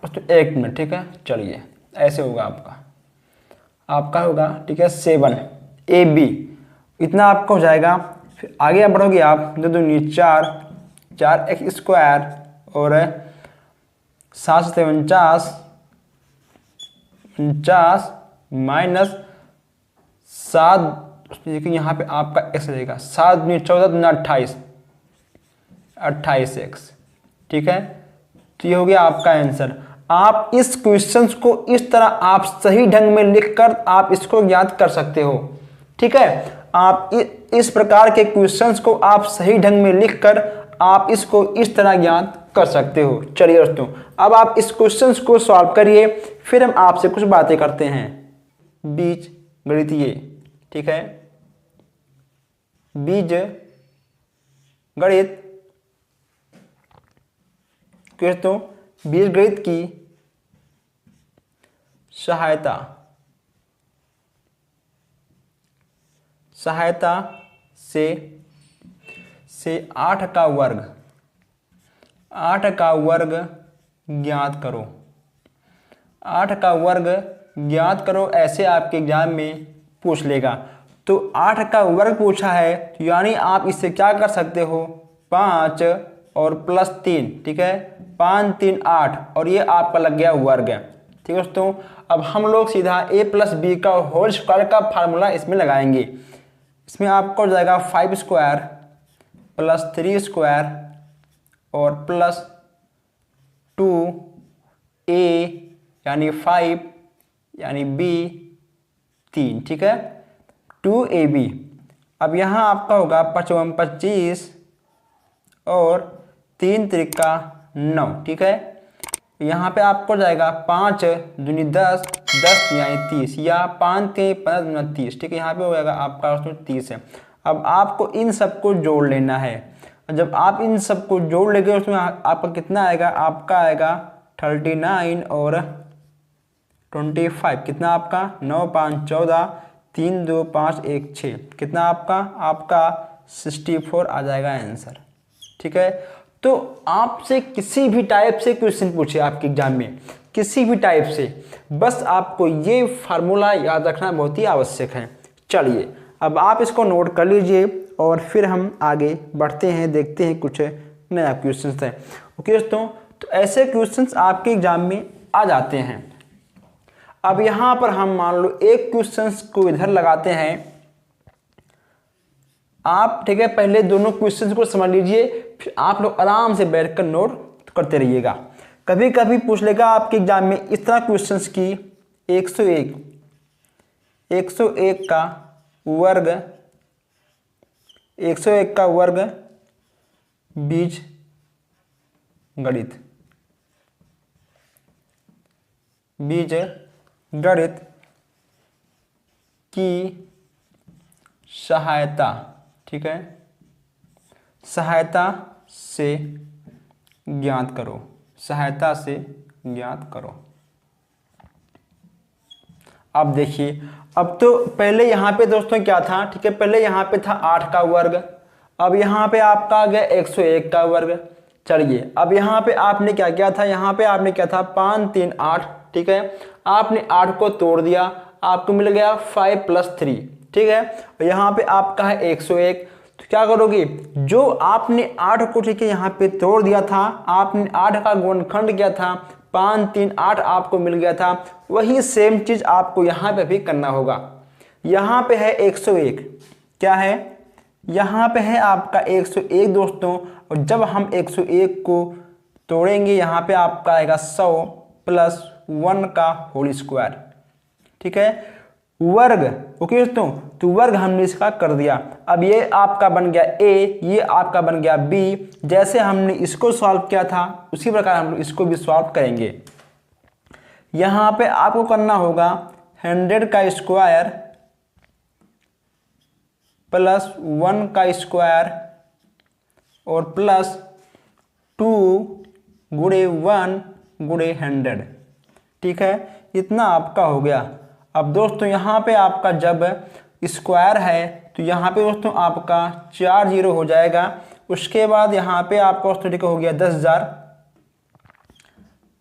तो 1 मिनट, ठीक है, चलिए ऐसे होगा आपका होगा, ठीक है, 7 AB, इतना आपका हो जाएगा। फिर आगे बढ़ोगे आप, 2 दूनी 4, 4x स्क्वायर और 7 से 49 -7, देखिए यहाँ पे आपका x रहेगा, 7 दूनी 14 दूना 28, 28x, ठीक है। तो ये हो गया आपका आंसर। आप इस क्वेश्चंस को इस तरह आप सही ढंग में लिखकर आप इसको ज्ञात कर सकते हो, ठीक है। आप इस प्रकार के क्वेश्चंस को आप सही ढंग में लिखकर आप इसको इस तरह ज्ञात कर सकते हो। चलिए दोस्तों अब आप इस क्वेश्चंस को सॉल्व करिए, फिर हम आपसे कुछ बातें करते हैं। बीज गणितीय, ठीक है, बीज गणित दोस्तों, बीजगणित की सहायता से 8 का वर्ग ज्ञात करो। 8 का वर्ग ज्ञात करो, ऐसे आपके एग्जाम में पूछ लेगा। तो 8 का वर्ग पूछा है, तो यानी आप इससे क्या कर सकते हो, 5 और +3, ठीक है, 5 3 8 और ये आपका लग गया वर्ग है, ठीक है दोस्तों। अब हम लोग सीधा a + b का होल स्क्वायर का फार्मूला इसमें लगाएंगे। इसमें आपको हो जाएगा 5 स्क्वायर + 3 स्क्वायर और +2a यानी 5 यानी b 3, ठीक है, 2ab। अब यहाँ आपका होगा 55 25 और 3 त्रिका 9, ठीक है। यहाँ पे आपको जाएगा 5 दूनी 10 10 यानी 30 या 5 3 15 दूना 30, ठीक है, यहाँ पे हो जाएगा आपका 30 है। अब आपको इन सबको जोड़ लेना है। जब आप इन सबको जोड़ लेंगे उसमें आपका कितना आएगा, आपका आएगा 39 और 25, कितना आपका 9 5 14 3 2 5 1 6, कितना आपका 64 आ जाएगा आंसर, ठीक है। तो आपसे किसी भी टाइप से क्वेश्चन पूछे आपके एग्जाम में, किसी भी टाइप से, बस आपको ये फार्मूला याद रखना बहुत ही आवश्यक है। चलिए अब आप इसको नोट कर लीजिए और फिर हम आगे बढ़ते हैं, देखते हैं कुछ नया क्वेश्चन है। ओके दोस्तों, तो ऐसे क्वेश्चंस आपके एग्जाम में आ जाते हैं। अब यहाँ पर हम मान लो एक क्वेश्चन को इधर लगाते हैं आप ठीक है पहले दोनों क्वेश्चंस को समझ लीजिए, फिर आप लोग आराम से बैठकर नोट करते रहिएगा। कभी कभी पूछ लेगा आपके एग्जाम में इस तरह क्वेश्चंस की 101 का वर्ग, 101 का वर्ग बीज गणित, बीज गणित की सहायता, ठीक है, सहायता से ज्ञात करो, सहायता से ज्ञात करो। अब देखिए, अब तो पहले यहाँ पे दोस्तों क्या था, ठीक है, पहले यहाँ पे था 8 का वर्ग, अब यहाँ पे आपका आ गया 101 का वर्ग। चलिए अब यहाँ पे आपने क्या किया था, यहाँ पे आपने क्या था 5 3 8, ठीक है, आपने 8 को तोड़ दिया, आपको मिल गया 5 + 3, ठीक है, और यहाँ पे आपका है 101। तो क्या करोगे, जो आपने 8 को ठीक है यहाँ पे तोड़ दिया था, आपने 8 का गुणनखंड किया था, 5 3 8 आपको मिल गया था, वही सेम चीज आपको यहाँ पे भी करना होगा। यहाँ पे है 101, क्या है, यहाँ पे है आपका 101 दोस्तों, और जब हम 101 को तोड़ेंगे यहाँ पे आपका आएगा 100 + 1 का होल स्क्वायर, ठीक है, वर्ग। ओके दोस्तों, तो वर्ग हमने इसका कर दिया। अब ये आपका बन गया ए, ये आपका बन गया बी। जैसे हमने इसको सॉल्व किया था उसी प्रकार हम इसको भी सॉल्व करेंगे। यहाँ पे आपको करना होगा 100 का स्क्वायर + 1 का स्क्वायर और प्लस 2 × 1 × 100, ठीक है, इतना आपका हो गया। अब दोस्तों यहाँ पे आपका जब स्क्वायर है तो यहाँ पे दोस्तों आपका 4 0 हो जाएगा। उसके बाद यहाँ पे आपका दोस्तों ठीक हो गया 10,000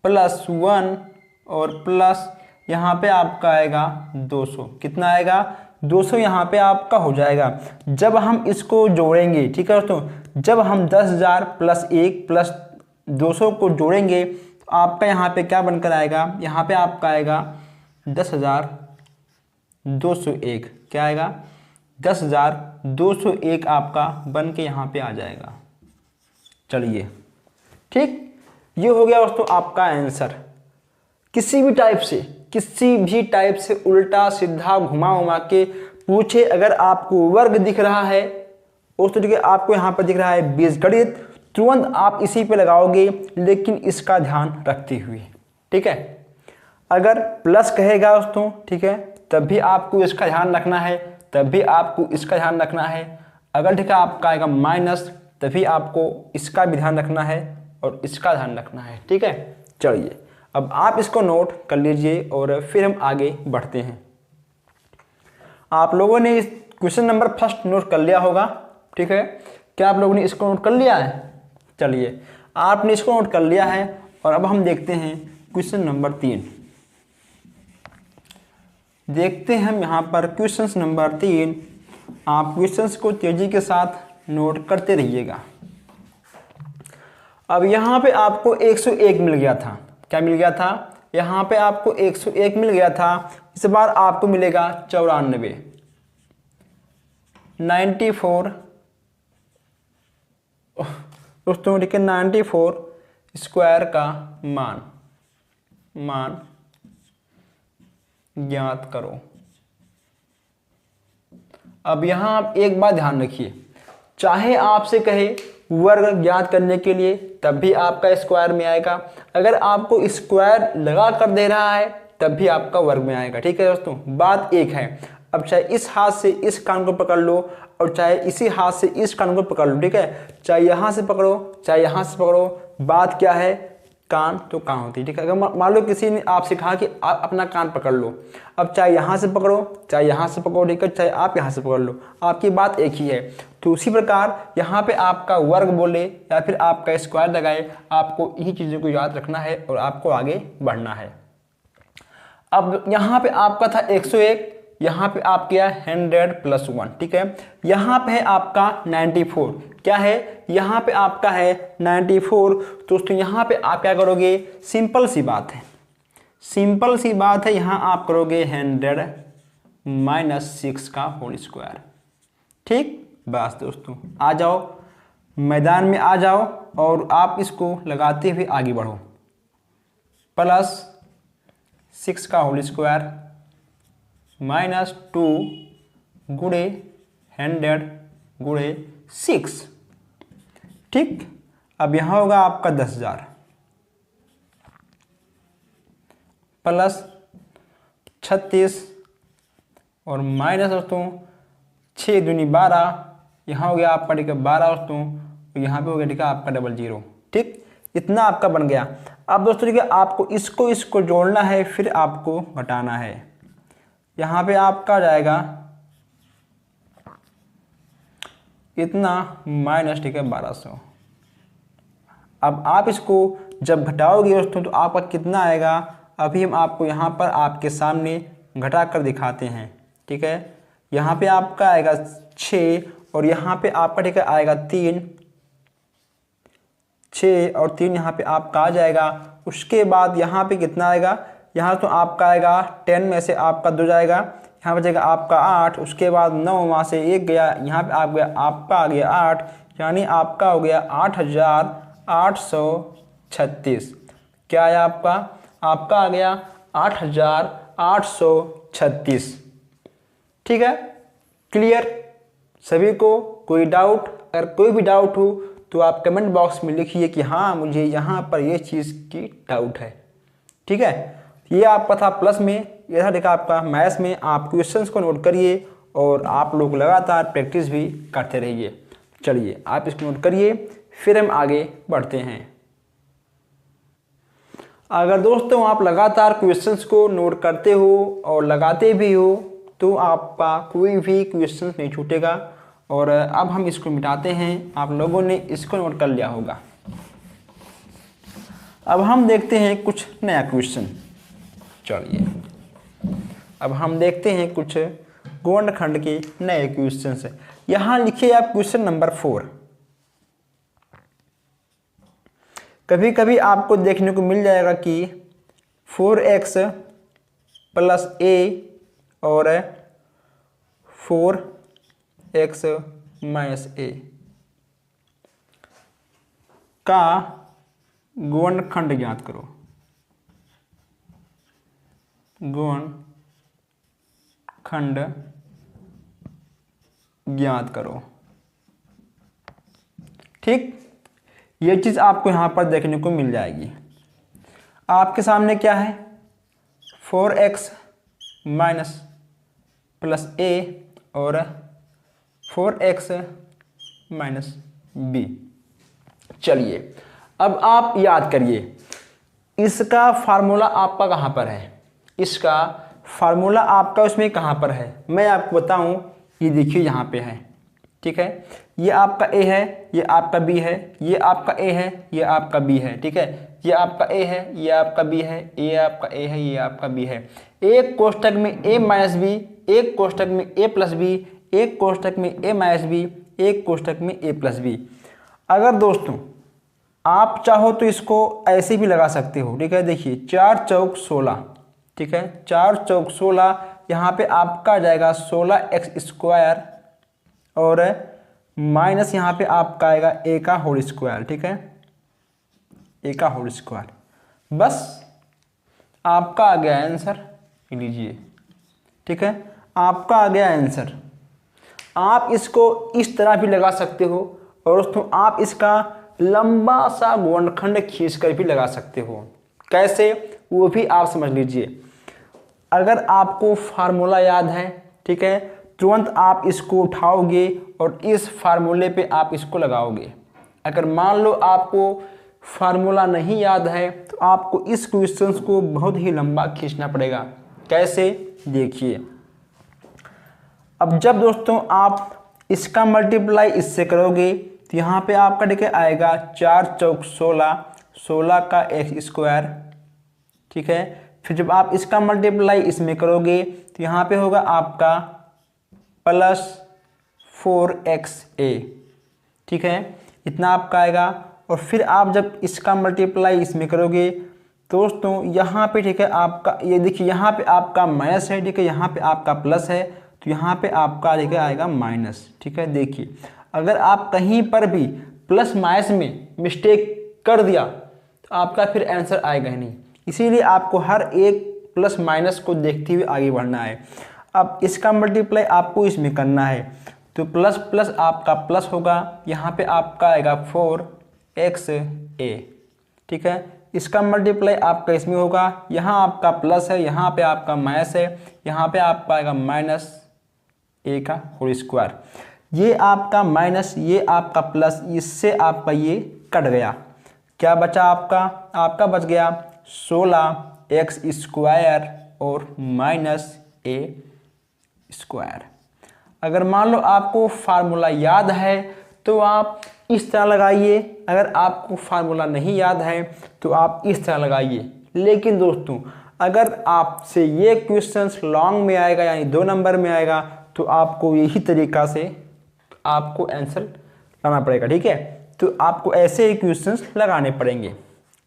+ 1 और प्लस यहाँ पे आपका आएगा 200, कितना आएगा 200 यहाँ पे आपका हो जाएगा। जब हम इसको जोड़ेंगे, ठीक है दोस्तों, जब हम 10,000 + 1 + 200 को जोड़ेंगे तो आपका यहाँ पे क्या बनकर आएगा, यहाँ पे आपका आएगा 10,201, क्या आएगा 10,201 आपका बन के यहाँ पे आ जाएगा। चलिए ठीक, ये हो गया दोस्तों आपका आंसर। किसी भी टाइप से उल्टा सीधा घुमा उमा के पूछे, अगर आपको वर्ग दिख रहा है दोस्तों, ठीक है, आपको यहाँ पर दिख रहा है बीजगणित, तुरंत आप इसी पे लगाओगे, लेकिन इसका ध्यान रखते हुए, ठीक है। अगर प्लस कहेगा दोस्तों, ठीक है, तब भी आपको इसका ध्यान रखना है, तब भी आपको इसका ध्यान रखना है। अगर ठीक है आपका आएगा माइनस, तभी आपको इसका भी ध्यान रखना है और इसका ध्यान रखना है, ठीक है। चलिए अब आप इसको नोट कर लीजिए और फिर हम आगे बढ़ते हैं। आप लोगों ने इस क्वेश्चन नंबर फर्स्ट नोट कर लिया होगा, ठीक है, क्या आप लोगों ने इसको नोट कर लिया है? चलिए आपने इसको नोट कर लिया है और अब हम देखते हैं क्वेश्चन नंबर 3। देखते हैं हम यहाँ पर क्वेश्चन नंबर 3। आप क्वेश्चंस को तेजी के साथ नोट करते रहिएगा। अब यहाँ पे आपको 101 मिल गया था, क्या मिल गया था, यहाँ पे आपको 101 मिल गया था। इस बार आपको मिलेगा 94, 94 दोस्तों, ठीक है, 94 स्क्वायर का मान ज्ञात करो। अब यहां आप एक बात ध्यान रखिए, चाहे आपसे कहे वर्ग ज्ञात करने के लिए तब भी आपका स्क्वायर में आएगा, अगर आपको स्क्वायर लगा कर दे रहा है तब भी आपका वर्ग में आएगा, ठीक है दोस्तों, बात एक है। अब चाहे इस हाथ से इस कान को पकड़ लो और चाहे इसी हाथ से इस कान को पकड़ लो, ठीक है, चाहे यहाँ से पकड़ो चाहे यहाँ से पकड़ो, बात क्या है, कान तो कान होती है, ठीक है। अगर मान लो किसी ने आपसे कहा कि आप अपना कान पकड़ लो, अब चाहे यहाँ से पकड़ो चाहे यहाँ से पकड़ो, ठीक है, चाहे आप यहाँ से पकड़ लो, आपकी बात एक ही है। तो उसी प्रकार यहाँ पे आपका वर्ग बोले या फिर आपका स्क्वायर लगाए, आपको इन्हीं चीज़ों को याद रखना है और आपको आगे बढ़ना है। अब यहाँ पे आपका था 101, यहाँ पे आप किया 100 + 1, ठीक है, यहाँ पे है आपका 94, क्या है, यहाँ पे आपका है 94। दोस्तों यहाँ पे आप क्या करोगे, सिंपल सी बात है, यहाँ आप करोगे 100 - 6 का होल स्क्वायर, ठीक, बस दोस्तों आ जाओ, मैदान में आ जाओ और आप इसको लगाते हुए आगे बढ़ो। प्लस 6 का होल स्क्वायर माइनस 2 गुणे 100 गुणे 6। ठीक, अब यहाँ होगा आपका 10,000 प्लस 36 और माइनस दोस्तों 6 दूनी 12, यहाँ हो गया आपका ठीक है 12 दोस्तों, तो यहाँ पे हो गया ठीक है आपका 00। ठीक, इतना आपका बन गया। अब दोस्तों ठीक है आपको इसको जोड़ना है, फिर आपको घटाना है। यहाँ पे आपका जाएगा इतना माइनस ठीक है 1200। अब आप इसको जब घटाओगे दोस्तों तो आपका कितना आएगा, अभी हम आपको यहाँ पर आपके सामने घटा कर दिखाते हैं। ठीक है, यहाँ पे आपका आएगा 6 और यहाँ पे आपका ठीक है आएगा 3, 6 और 3 यहाँ पे आपका आ जाएगा। उसके बाद यहाँ पे कितना आएगा, यहाँ तो आपका आएगा 10 में से आपका 2 जाएगा, यहाँ बचेगा आपका 8। उसके बाद 9 वहाँ से 1 गया, यहाँ पे आपका आ गया 8, यानी आपका हो गया 8,836। क्या है आपका आ गया 8,836। ठीक है, क्लियर सभी को? कोई डाउट? अगर कोई भी डाउट हो तो आप कमेंट बॉक्स में लिखिए कि हाँ मुझे यहाँ पर ये चीज़ की डाउट है। ठीक है, ये आपका था प्लस में, ये था देखा आपका मैथ्स में। आप क्वेश्चंस को नोट करिए और आप लोग लगातार प्रैक्टिस भी करते रहिए। चलिए आप इसको नोट करिए, फिर हम आगे बढ़ते हैं। अगर दोस्तों आप लगातार क्वेश्चंस को नोट करते हो और लगाते भी हो तो आपका कोई भी क्वेश्चन नहीं छूटेगा। और अब हम इसको मिटाते हैं, आप लोगों ने इसको नोट कर लिया होगा। अब हम देखते हैं कुछ नया क्वेश्चन। चलिए अब हम देखते हैं कुछ गुणनखंड के नए क्वेश्चन है। यहाँ लिखिए आप क्वेश्चन नंबर 4। कभी कभी आपको देखने को मिल जाएगा कि 4x प्लस a और 4x माइनस a का गुणनखंड ज्ञात करो। गुणनखंड ज्ञात करो। ठीक, ये चीज आपको यहां पर देखने को मिल जाएगी। आपके सामने क्या है, 4x माइनस प्लस a और 4x माइनस b। चलिए अब आप याद करिए, इसका फार्मूला आपका कहाँ पर है, इसका फार्मूला आपका उसमें कहाँ पर है, मैं आपको बताऊं। ये देखिए यहाँ पे है। ठीक है, ये आपका a है, ये आपका b है, ये आपका a है, ये आपका b है। ठीक है, ये आपका a है, ये आपका b है, ये आपका a है, ये आपका b है। एक कोष्ठक में a माइनस b, एक कोष्ठक में a प्लस b, एक कोष्ठक में a माइनस b, एक कोष्ठक में a प्लस b। अगर दोस्तों आप चाहो तो इसको ऐसे भी लगा सकते हो। ठीक है, देखिए 4 चौक 16। ठीक है, 4 चौक 16, यहाँ पे आपका जाएगा 16x स्क्वायर और माइनस यहाँ पे आपका आएगा a का होल स्क्वायर। ठीक है, a का होल स्क्वायर। बस आपका आ गया आंसर, लीजिए। ठीक है, आपका आ गया आंसर। आप इसको इस तरह भी लगा सकते हो और दोस्तों आप इसका लंबा सा गुणनखंड खींच कर भी लगा सकते हो। कैसे, वो भी आप समझ लीजिए। अगर आपको फार्मूला याद है, ठीक है, तुरंत आप इसको उठाओगे और इस फार्मूले पे आप इसको लगाओगे। अगर मान लो आपको फार्मूला नहीं याद है तो आपको इस क्वेश्चंस को बहुत ही लंबा खींचना पड़ेगा। कैसे, देखिए। अब जब दोस्तों आप इसका मल्टीप्लाई इससे करोगे तो यहाँ पे आपका देखिए आएगा 4 चौक 16, 16 का एक्स स्क्वायर। ठीक है, फिर जब आप इसका मल्टीप्लाई इसमें करोगे तो यहाँ पे होगा आपका प्लस 4xa। ठीक है, इतना आपका आएगा। और फिर आप जब इसका मल्टीप्लाई इसमें करोगे दोस्तों यहाँ पे ठीक है आपका ये देखिए यहाँ पे आपका माइनस है, ठीक है, यहाँ पे आपका प्लस है, तो यहाँ पे आपका देखिए आएगा माइनस। ठीक है, देखिए अगर आप कहीं पर भी प्लस माइनस में मिस्टेक कर दिया तो आपका फिर आंसर आएगा ही नहीं। इसीलिए आपको हर एक प्लस माइनस को देखते हुए आगे बढ़ना है। अब इसका मल्टीप्लाई आपको इसमें करना है, तो प्लस प्लस आपका प्लस होगा, यहाँ पे आपका आएगा 4xa। ठीक है, इसका मल्टीप्लाई आपका इसमें होगा, यहाँ आपका प्लस है, यहाँ पे आपका माइनस है, यहाँ पे आपका आएगा माइनस ए का होल स्क्वायर। ये आपका माइनस, ये आपका प्लस, इससे आपका ये कट गया। क्या बचा आपका बच गया 16x स्क्वायर और माइनस ए स्क्वायर। अगर मान लो आपको फार्मूला याद है तो आप इस तरह लगाइए, अगर आपको फार्मूला नहीं याद है तो आप इस तरह लगाइए। लेकिन दोस्तों अगर आपसे ये क्वेश्चंस लॉन्ग में आएगा यानी 2 नंबर में आएगा तो आपको यही तरीका से आपको आंसर लाना पड़ेगा। ठीक है, तो आपको ऐसे ही क्वेश्चंस लगाने पड़ेंगे।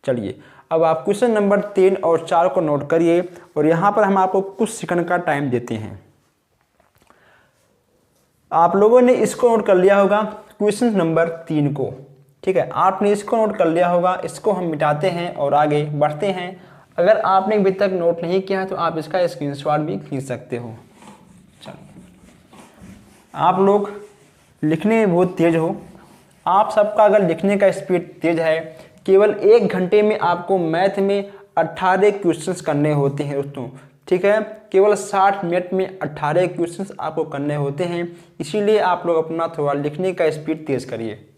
चलिए अब आप क्वेश्चन नंबर 3 और 4 को नोट करिए और यहाँ पर हम आपको कुछ सेकंड का टाइम देते हैं। आप लोगों ने इसको नोट कर लिया होगा क्वेश्चन नंबर 3 को। ठीक है, आपने इसको नोट कर लिया होगा, इसको हम मिटाते हैं और आगे बढ़ते हैं। अगर आपने अभी तक नोट नहीं किया है तो आप इसका स्क्रीनशॉट भी खींच सकते हो। चलिए, आप लोग लिखने में बहुत तेज हो, आप सबका अगर लिखने का स्पीड तेज है, केवल 1 घंटे में आपको मैथ में 18 क्वेश्चंस करने होते हैं दोस्तों। ठीक है, केवल 60 मिनट में 18 क्वेश्चंस आपको करने होते हैं। इसीलिए आप लोग अपना थोड़ा लिखने का स्पीड तेज करिए।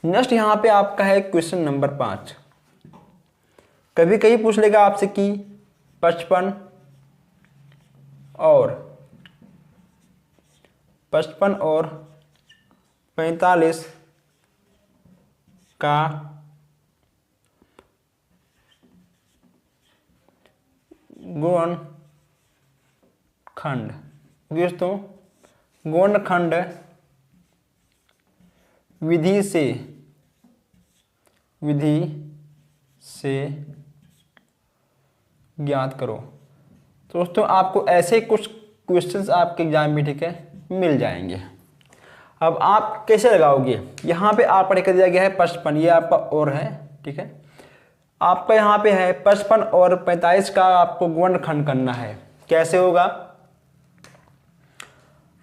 नेक्स्ट यहाँ पे आपका है क्वेश्चन नंबर 5। कभी कभी पूछ लेगा आपसे कि 55 और 45 का गुणनखंड। दोस्तों गुणनखंड विधि से ज्ञात करो। दोस्तों आपको ऐसे कुछ क्वेश्चंस आपके एग्जाम में ठीक है मिल जाएंगे। अब आप कैसे लगाओगे, यहाँ पे आप पढ़ कर दिया गया है 55, ये आपका और है। ठीक है, आपका यहाँ पे है 55 और 45 का आपको गुणनखंड करना है। कैसे होगा,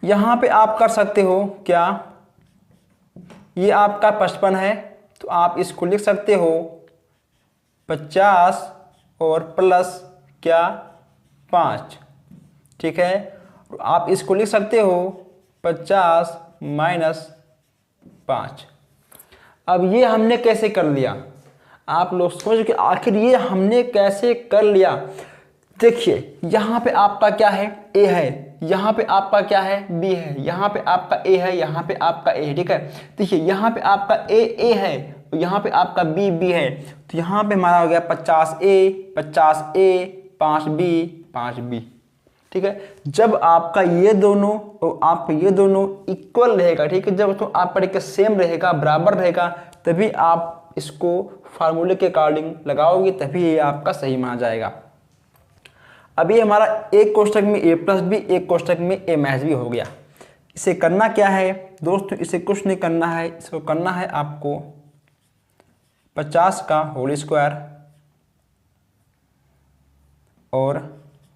यहाँ पे आप कर सकते हो क्या, ये आपका 55 है तो आप इसको लिख सकते हो 50 और प्लस क्या 5। ठीक है, तो आप इसको लिख सकते हो 50 माइनस 5। अब ये हमने कैसे कर लिया, आप लोग सोच कि आखिर ये हमने कैसे कर लिया। देखिए यहाँ पे आपका क्या है a है, यहाँ पे आपका क्या है b है, यहाँ पे आपका a है, यहाँ पे आपका a है। ठीक है, देखिए यहाँ पे आपका a है और यहाँ पे आपका b है, तो यहाँ पे हमारा हो गया 50a 5b 5b। ठीक है, जब आपका ये दोनों और आपका ये दोनों इक्वल रहेगा, ठीक है, जब तो आपका ठीक है सेम रहेगा, बराबर रहेगा, तभी आप इसको फार्मूले के अकॉर्डिंग लगाओगे, तभी ये आपका सही माना जाएगा। अभी हमारा एक कोष्ठक में a प्लस बी, एक कोष्ठक में a माइनस बी हो गया। इसे करना क्या है दोस्तों, इसे कुछ नहीं करना है, इसको करना है आपको 50 का होल स्क्वायर और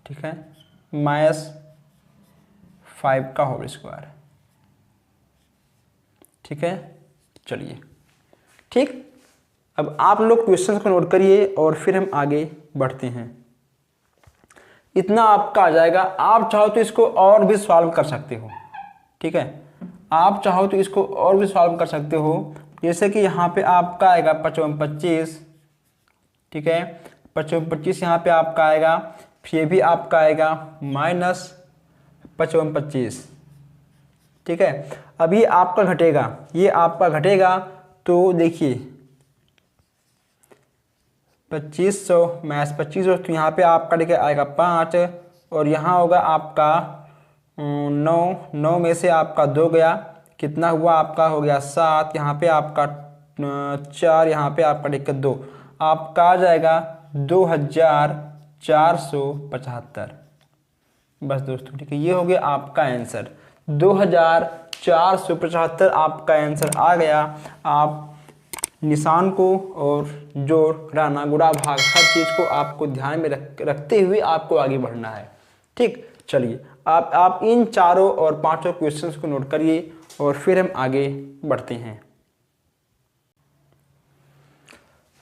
ठीक है माइनस 5 का होल स्क्वायर। ठीक है, चलिए ठीक। अब आप लोग क्वेश्चन को नोट करिए और फिर हम आगे बढ़ते हैं। इतना आपका आ जाएगा। आप चाहो तो इसको और भी सॉल्व कर सकते हो। ठीक है, आप चाहो तो इसको और भी सॉल्व कर सकते हो। जैसे कि यहाँ पे आपका आएगा 55 25। ठीक है, 55 25 यहाँ पे आपका आएगा, फिर ये भी आपका आएगा माइनस 55 25। ठीक है, अब ये आपका घटेगा, ये आपका घटेगा, तो देखिए 2500 माइनस 2500, तो यहाँ पे आपका देखिए आएगा 5 और यहाँ होगा आपका 9 में से आपका 2 गया, कितना हुआ आपका हो गया 7, यहाँ पे आपका 4, यहाँ पे आपका देखिए 2, आपका आ जाएगा 2475। बस दोस्तों ठीक है, ये हो गया आपका आंसर 2475 आपका आंसर आ गया। आप निशान को और जोड़, घटाना, गुणा, भाग हर चीज़ को आपको ध्यान में रखते हुए आपको आगे बढ़ना है। ठीक, चलिए आप इन चारों और पांचों क्वेश्चंस को नोट करिए और फिर हम आगे बढ़ते हैं।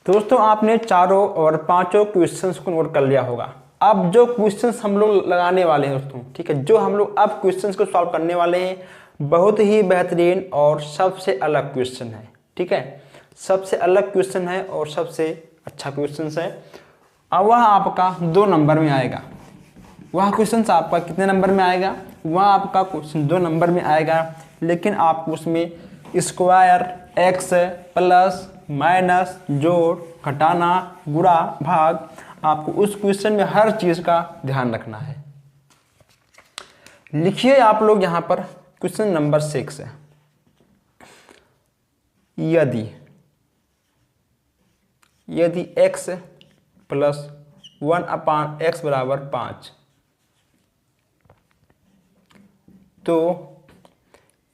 दोस्तों आपने चारों और पांचों क्वेश्चंस को नोट कर लिया होगा। अब जो क्वेश्चंस हम लोग लगाने वाले हैं दोस्तों, ठीक है, जो हम लोग अब क्वेश्चंस को सॉल्व करने वाले हैं, बहुत ही बेहतरीन और सबसे अलग क्वेश्चन है। ठीक है, सबसे अलग क्वेश्चन है और सबसे अच्छा क्वेश्चन है। अब वह आपका 2 नंबर में आएगा। वह क्वेश्चन आपका कितने नंबर में आएगा? वह आपका क्वेश्चन 2 नंबर में आएगा, लेकिन आपको उसमें स्क्वायर, एक्स प्लस माइनस, जोड़, घटाना, गुणा, भाग, आपको उस क्वेश्चन में हर चीज का ध्यान रखना है। लिखिए आप लोग यहां पर क्वेश्चन नंबर 6 है। यदि x प्लस 1/x बराबर 5, तो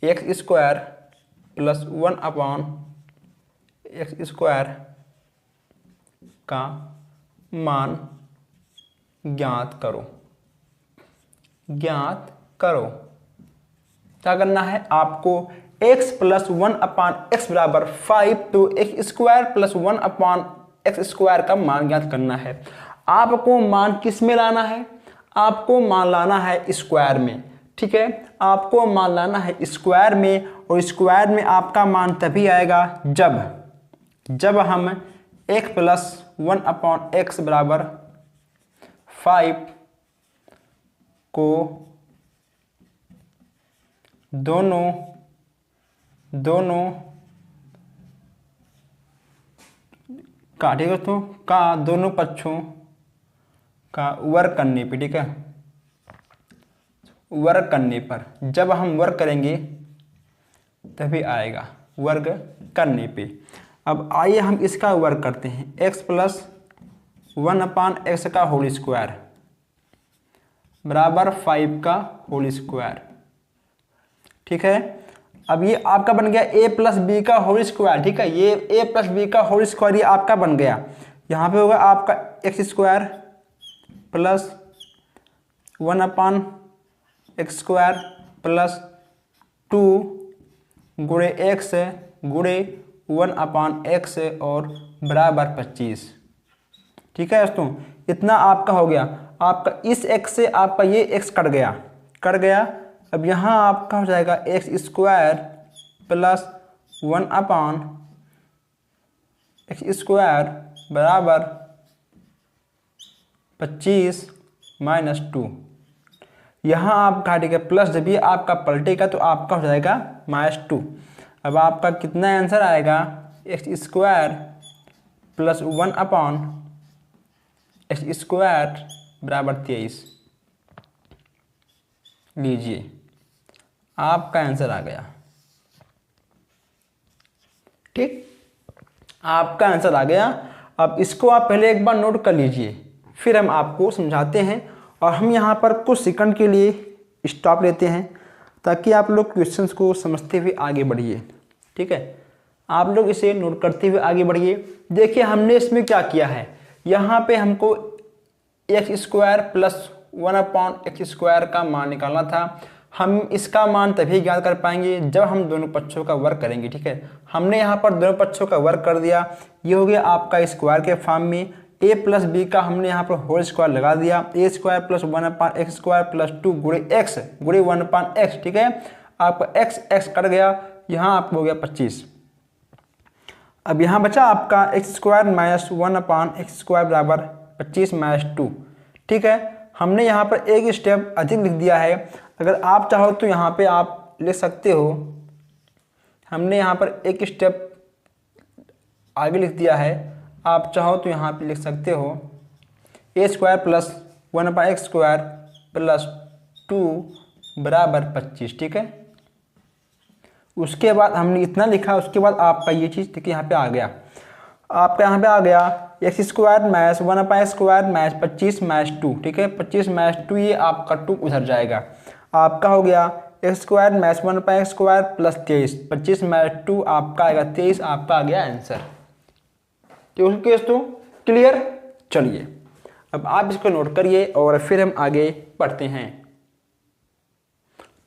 x square plus 1/x square का मान ज्ञात करो। ज्ञात करो क्या करना है आपको? x प्लस 1/x बराबर 5, तो x square plus 1/x square का मान ज्ञात करना है। आपको मान किस में लाना है? आपको मान लाना है स्क्वायर में। ठीक है, आपको मान लाना है स्क्वायर में, और स्क्वायर में आपका मान तभी आएगा जब हम x प्लस 1/x बराबर 5 को दोनों का, ठीक है दोस्तों, का दोनों पक्षों का वर्ग करने पे, ठीक है, वर्ग करने पर, जब हम वर्ग करेंगे तभी आएगा वर्ग करने पे। अब आइए हम इसका वर्ग करते हैं। x प्लस 1/x का होल स्क्वायर बराबर 5 का होल स्क्वायर। ठीक है, अब ये आपका बन गया a प्लस बी का होल स्क्वायर। ठीक है, ये a प्लस बी का होल स्क्वायर ये आपका बन गया। यहाँ पे होगा आपका x square plus 1/x square plus 2 गुणे x गुणे 1/x और बराबर 25। ठीक है दोस्तों, इतना आपका हो गया। आपका इस x से आपका ये x कट गया। अब यहाँ आपका हो जाएगा x square plus 1/x square बराबर 25 माइनस 2। यहाँ आप घटाएगा प्लस, जब ये आपका पलटेगा तो आपका हो जाएगा -2। अब आपका कितना आंसर आएगा? x square plus 1/x square बराबर 23। लीजिए आपका आंसर आ गया। ठीक, आपका आंसर आ गया। अब इसको आप पहले एक बार नोट कर लीजिए, फिर हम आपको समझाते हैं। और हम यहाँ पर कुछ सेकंड के लिए स्टॉप लेते हैं ताकि आप लोग क्वेश्चंस को समझते हुए आगे बढ़िए। ठीक है, आप लोग इसे नोट करते हुए आगे बढ़िए। देखिए हमने इसमें क्या किया है, यहाँ पे हमको x square plus 1/x square का मान निकालना था। हम इसका मान तभी ज्ञात कर पाएंगे जब हम दोनों पक्षों का वर्ग करेंगे। ठीक है, हमने यहाँ पर दोनों पक्षों का वर्ग कर दिया। ये हो गया आपका स्क्वायर के फॉर्म में। a प्लस बी का हमने यहाँ पर होल स्क्वायर लगा दिया। a square plus 1/x square plus 2 गुणे x गुणे 1/x। ठीक है, आपका x कट गया, यहाँ आपको हो गया 25। अब यहाँ बचा आपका x square minus 1/x square बराबर 25 माइनस 2। ठीक है, हमने यहाँ पर एक स्टेप अधिक लिख दिया है। अगर आप चाहो तो यहाँ पे आप लिख सकते हो, हमने यहाँ पर एक स्टेप आगे लिख दिया है। आप चाहो तो यहाँ पे लिख सकते हो a square plus 1/x square plus 2 बराबर 25। ठीक है, उसके बाद हमने इतना लिखा, उसके बाद आपका ये चीज़ देखिए यहाँ पे आ गया। आपका यहाँ पे आ गया x square minus 1 square minus 25 minus 2, ठीक है 25 माइनस 2 ये आपका 2 उधर जाएगा, आपका हो गया x square minus 1 square plus 23, 25 minus 2 आपका आएगा 23, आपका आ गया आंसर। तो केस तो क्लियर। चलिए अब आप इसको नोट करिए और फिर हम आगे बढ़ते हैं।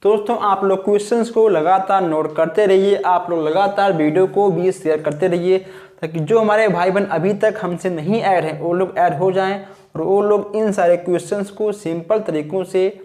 दोस्तों आप लोग क्वेश्चंस को लगातार नोट करते रहिए, आप लोग लगातार वीडियो को भी शेयर करते रहिए, ताकि जो हमारे भाई बहन अभी तक हमसे नहीं ऐड हैं वो लोग ऐड हो जाएं और वो लोग इन सारे क्वेश्चंस को सिंपल तरीकों से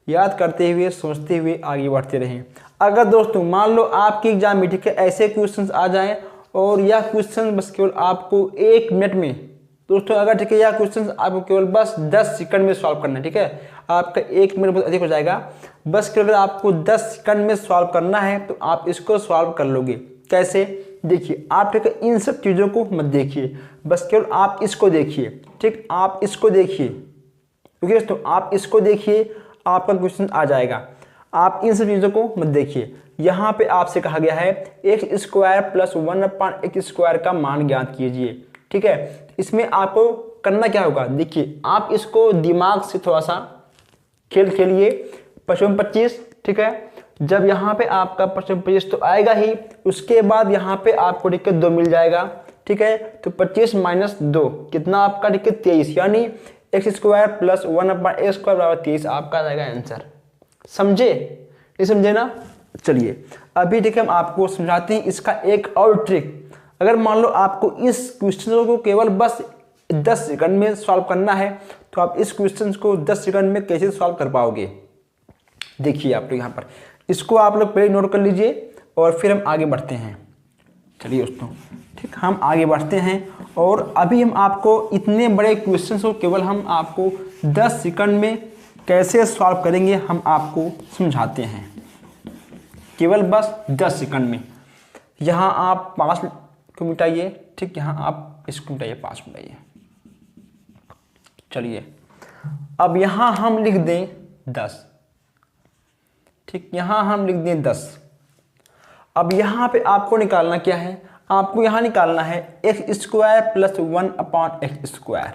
याद करते हुए सोचते हुए आगे बढ़ते रहें। अगर दोस्तों मान लो आपके एग्जाम में, ठीक है, ऐसे क्वेश्चंस आ जाएं और यह क्वेश्चन बस केवल आपको 1 मिनट में, दोस्तों अगर ठीक है यह क्वेश्चन आपको केवल बस 10 सेकंड में सॉल्व करना है, ठीक है, आपका 1 मिनट बहुत अधिक हो जाएगा, बस केवल आपको 10 सेकंड में सॉल्व करना है तो आप इसको सॉल्व कर लोगे। कैसे? देखिए आप ठीक है इन सब चीज़ों को मत देखिए, बस केवल आप इसको देखिए, ठीक, आप इसको देखिए, क्योंकि दोस्तों आप इसको देखिए आपका क्वेश्चन आ जाएगा। आप इन सब चीज़ों को मत देखिए। यहाँ पे आपसे कहा गया है x square plus 1/x square का मान ज्ञात कीजिए, ठीक है। इसमें आपको करना क्या होगा, देखिए आप इसको दिमाग से थोड़ा सा खेल खेलिए। 25, ठीक है, जब यहाँ पे आपका 25 तो आएगा ही, उसके बाद यहाँ पे आपको ठीक है 2 मिल जाएगा, ठीक है, तो 25 माइनस 2 कितना आपका ठीक है 23, यानी x square plus 1/x square बराबर 23 आपका आ जाएगा आंसर। समझे? नहीं समझे ना? चलिए अभी ठीक है हम आपको समझाते हैं इसका एक और ट्रिक। अगर मान लो आपको इस क्वेश्चन को केवल बस 10 सेकंड में सॉल्व करना है तो आप इस क्वेश्चन को 10 सेकंड में कैसे सॉल्व कर पाओगे? देखिए आप लोग यहाँ पर इसको आप लोग पहले नोट कर लीजिए और फिर हम आगे बढ़ते हैं। चलिए दोस्तों ठीक, हम आगे बढ़ते हैं और अभी हम आपको इतने बड़े क्वेश्चन को केवल हम आपको 10 सेकंड में कैसे सॉल्व करेंगे हम आपको समझाते हैं, केवल बस 10 सेकंड में। यहाँ आप 5 को मिटाइए, ठीक, यहाँ आप इसको मिटाइए, 5 मिटाइए। चलिए अब यहाँ हम लिख दें 10, ठीक, यहाँ हम लिख दें 10। अब यहाँ पे आपको निकालना क्या है, आपको यहाँ निकालना है x square plus 1/x square,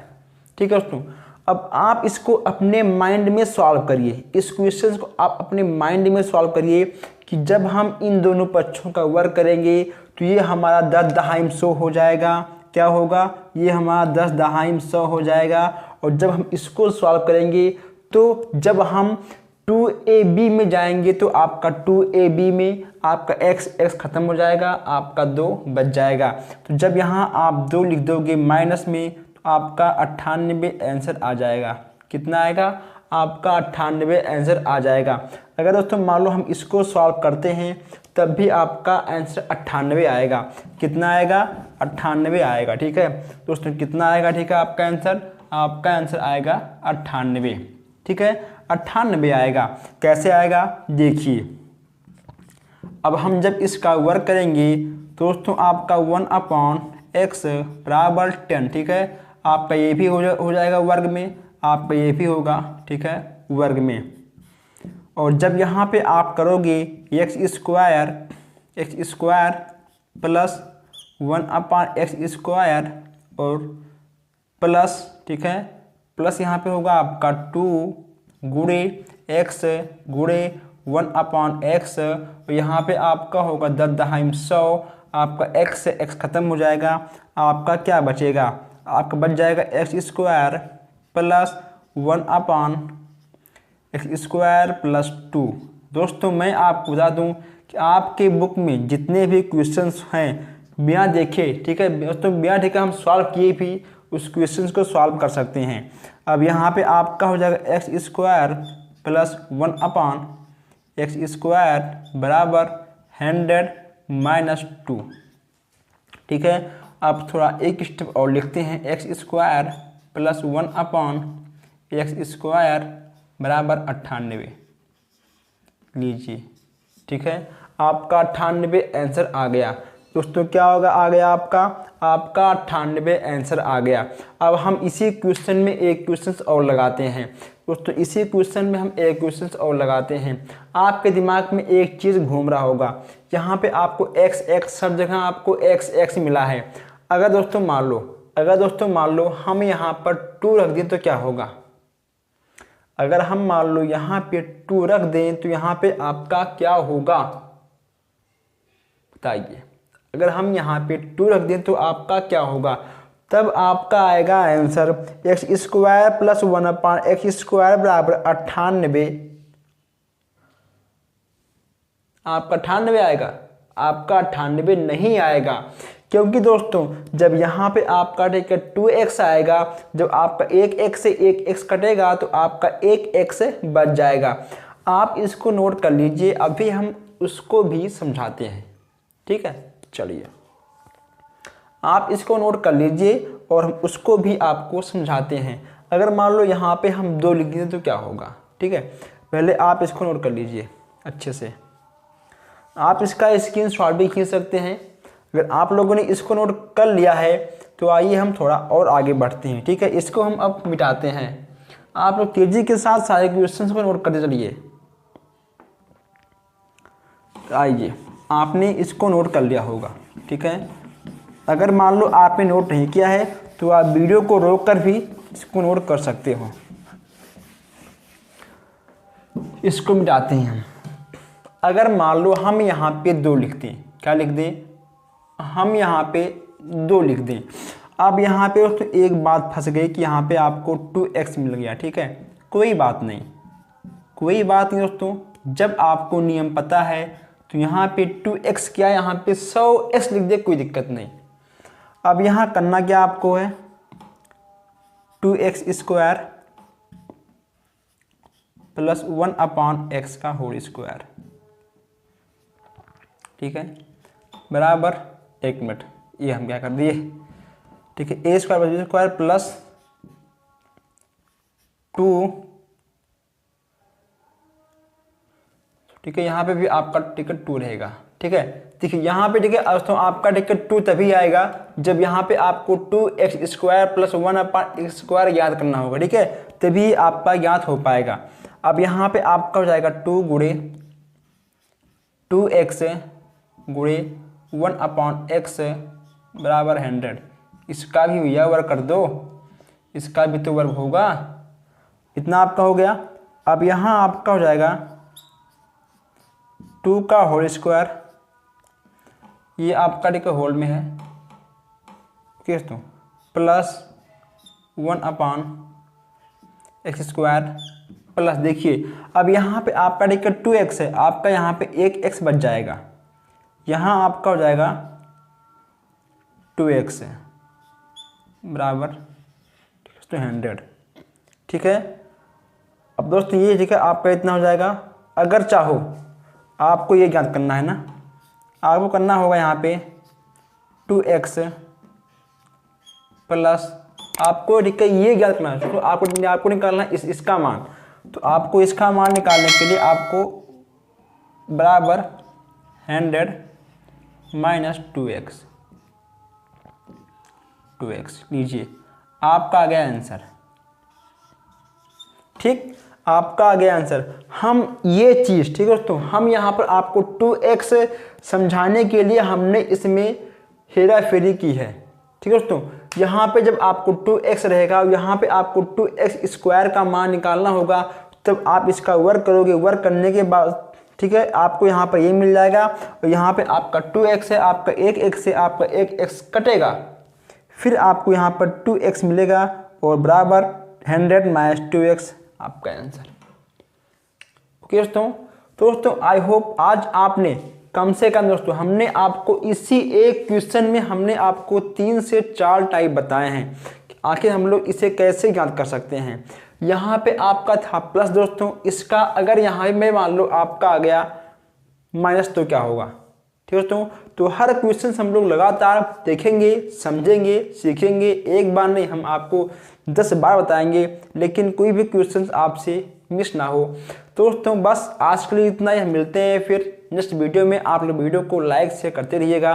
ठीक है दोस्तों। अब आप इसको अपने माइंड में सॉल्व करिए, इस क्वेश्चन को आप अपने माइंड में सॉल्व करिए कि जब हम इन दोनों पक्षों का वर्ग करेंगे तो ये हमारा 10 दहाई 100 हो जाएगा। क्या होगा? ये हमारा 10 दहाई 100 हो जाएगा। और जब हम इसको सॉल्व करेंगे तो जब हम 2ab में जाएंगे तो आपका 2ab में आपका x खत्म हो जाएगा, आपका 2 बच जाएगा। तो जब यहाँ आप 2 लिख दोगे माइनस में तो आपका 98 आंसर आ जाएगा। कितना आएगा? आपका 98 आंसर आ जाएगा। अगर दोस्तों मान लो हम इसको सॉल्व करते हैं तब भी आपका आंसर 98 आएगा। कितना आएगा? 98 आएगा, ठीक है दोस्तों। कितना आएगा? ठीक है, आपका आंसर आएगा 98, ठीक है, 98 आएगा। कैसे आएगा देखिए, अब हम जब इसका वर्ग करेंगे दोस्तों आपका 1/x बराबर 10, ठीक है, आपका ये भी हो जाएगा वर्ग में, आपका ये भी होगा, ठीक है, वर्ग में। और जब यहाँ पे आप करोगे x square plus 1/x square और प्लस, ठीक है, प्लस यहाँ पे होगा आपका 2 गुणे x गुणे 1/x और यहाँ पे आपका होगा 10 दहाई 100, आपका x से x खत्म हो जाएगा। आपका क्या बचेगा? आपका बच जाएगा x square plus 1/x square plus 2। दोस्तों मैं आपको बता दूं कि आपके बुक में जितने भी क्वेश्चंस हैं बिना देखे, ठीक है दोस्तों, बिना देखे हम सॉल्व किए भी उस क्वेश्चंस को सॉल्व कर सकते हैं। अब यहाँ पे आपका हो जाएगा x square plus 1/x square बराबर 100 माइनस 2, ठीक है। अब थोड़ा एक स्टेप और लिखते हैं, x square plus 1/x square बराबर 98 लीजिए, ठीक है, आपका 98 आंसर आ गया। दोस्तों क्या होगा? आ गया आपका 98 आंसर आ गया। अब हम इसी क्वेश्चन में एक क्वेश्चन और लगाते हैं दोस्तों, इसी क्वेश्चन में हम एक क्वेश्चन और लगाते हैं। आपके दिमाग में एक चीज़ घूम रहा होगा, यहाँ पे आपको x सब जगह आपको x मिला है। अगर दोस्तों मान लो हम यहाँ पर 2 रख दें तो क्या होगा? अगर हम मान लो यहाँ पे 2 रख दें तो यहाँ पे आपका क्या होगा बताइए? अगर हम यहाँ पे 2 रख दें तो आपका क्या होगा? तब आपका आएगा answer x square plus 1/x² बराबर 98। आपका 98 आएगा? आपका 98 नहीं आएगा, क्योंकि दोस्तों जब यहाँ पे आपका 2x आएगा, जब आपका 1x से 1x कटेगा तो आपका 1x बच जाएगा। आप इसको नोट कर लीजिए, अभी हम उसको भी समझाते हैं, ठीक है? चलिए आप इसको नोट कर लीजिए और हम उसको भी आपको समझाते हैं। अगर मान लो यहाँ पे हम 2 लिख दें तो क्या होगा, ठीक है? पहले आप इसको नोट कर लीजिए अच्छे से। आप इसका स्क्रीनशॉट भी खींच सकते हैं। अगर आप लोगों ने इसको नोट कर लिया है तो आइए हम थोड़ा और आगे बढ़ते हैं, ठीक है? इसको हम अब मिटाते हैं। आप लोग तेजी के साथ सारे क्वेश्चंस को नोट करते चलिए। आइए, आपने इसको नोट कर लिया होगा, ठीक है? अगर मान लो आपने नोट नहीं किया है तो आप वीडियो को रोक कर भी इसको नोट कर सकते हो। इसको मिटाते हैं हम। अगर मान लो हम यहाँ पे 2 लिख दें, क्या लिख दें? हम यहाँ पे 2 लिख दें। अब यहाँ पे दोस्तों एक बात फंस गई कि यहाँ पे आपको 2x मिल गया, ठीक है? कोई बात नहीं दोस्तों, जब आपको नियम पता है तो यहाँ पे 2x क्या, यहाँ पे 100x लिख दे, कोई दिक्कत नहीं। अब यहाँ करना क्या आपको है? 2x² प्लस 1/x², ठीक है? बराबर 1 मिनट, ये हम क्या कर दिए, ठीक है? a² प्लस 2, ठीक है? यहाँ पे भी आपका टिकट 2 रहेगा, ठीक है? देखिए यहाँ पे, ठीक है दोस्तों, आपका टिकट 2 तभी आएगा जब यहाँ पे आपको 2x² प्लस 1/x² याद करना होगा, ठीक है? तभी आपका याद हो पाएगा। अब यहाँ पे आपका हो जाएगा 2 गुणे 2x गुणे 1/x बराबर 100। इसका भी भैया वर्ग कर दो, इसका भी तो वर्ग होगा। इतना आपका हो गया। अब यहाँ आपका हो जाएगा 2 का होल स्क्वायर, ये आपका ठीक है होल में है, किस तो प्लस 1/x² प्लस, देखिए अब यहाँ पे आपका ठीक है 2x है, आपका यहाँ पे 1x बच जाएगा, यहाँ आपका हो जाएगा 2x बराबर 100, ठीक है? अब दोस्तों ये ठीक है आपका इतना हो जाएगा। अगर चाहो आपको ये ज्ञात करना है ना, आपको करना होगा यहाँ पे 2x प्लस, आपको ठीक है ये ज्ञात करना है, तो आपको निकालना है इसका मान। तो आपको इसका मान निकालने के लिए आपको बराबर 100 माइनस 2x लीजिए, आपका आ गया आंसर, ठीक? आपका आ गया आंसर। हम ये चीज़, ठीक है दोस्तों, हम यहाँ पर आपको 2x समझाने के लिए हमने इसमें हेरा फेरी की है, ठीक है दोस्तों? यहाँ पे जब आपको 2x रहेगा, यहाँ पे आपको 2x² का मान निकालना होगा, तब आप इसका वर्ग करोगे, वर्ग करने के बाद ठीक है आपको यहाँ पर ये मिल जाएगा, और यहाँ पे आपका 2x है, आपका 1x से आपका 1x कटेगा, फिर आपको यहाँ पर 2x मिलेगा और बराबर 100 माइनस 2x आपका आंसर। ओके दोस्तों आई होप आज आपने कम से कम दोस्तों, हमने आपको इसी एक क्वेश्चन में हमने आपको 3 से 4 टाइप बताए हैं कि आखिर हम लोग इसे कैसे ज्ञात कर सकते हैं। यहाँ पे आपका था प्लस दोस्तों, इसका अगर यहाँ में मान लो आपका आ गया माइनस तो क्या होगा, ठीक है दोस्तों? तो हर क्वेश्चन हम लोग लगातार देखेंगे, समझेंगे, सीखेंगे। एक बार नहीं, हम आपको 10 बार बताएंगे, लेकिन कोई भी क्वेश्चन आपसे मिस ना हो। तो दोस्तों बस आज के लिए इतना ही, हम मिलते हैं फिर नेक्स्ट वीडियो में। आप लोग वीडियो को लाइक शेयर करते रहिएगा,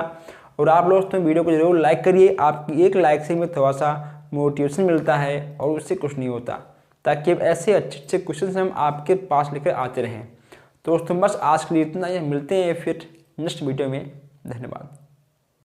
और आप लोग दोस्तों वीडियो को जरूर लाइक करिए। आपकी एक लाइक से हमें थोड़ा सा मोटिवेशन मिलता है और उससे कुछ नहीं होता, ताकि ऐसे अच्छे अच्छे क्वेश्चन हम आपके पास लेकर आते रहें। तो दोस्तों बस आज के लिए इतना ही, मिलते हैं फिर नेक्स्ट वीडियो में। धन्यवाद।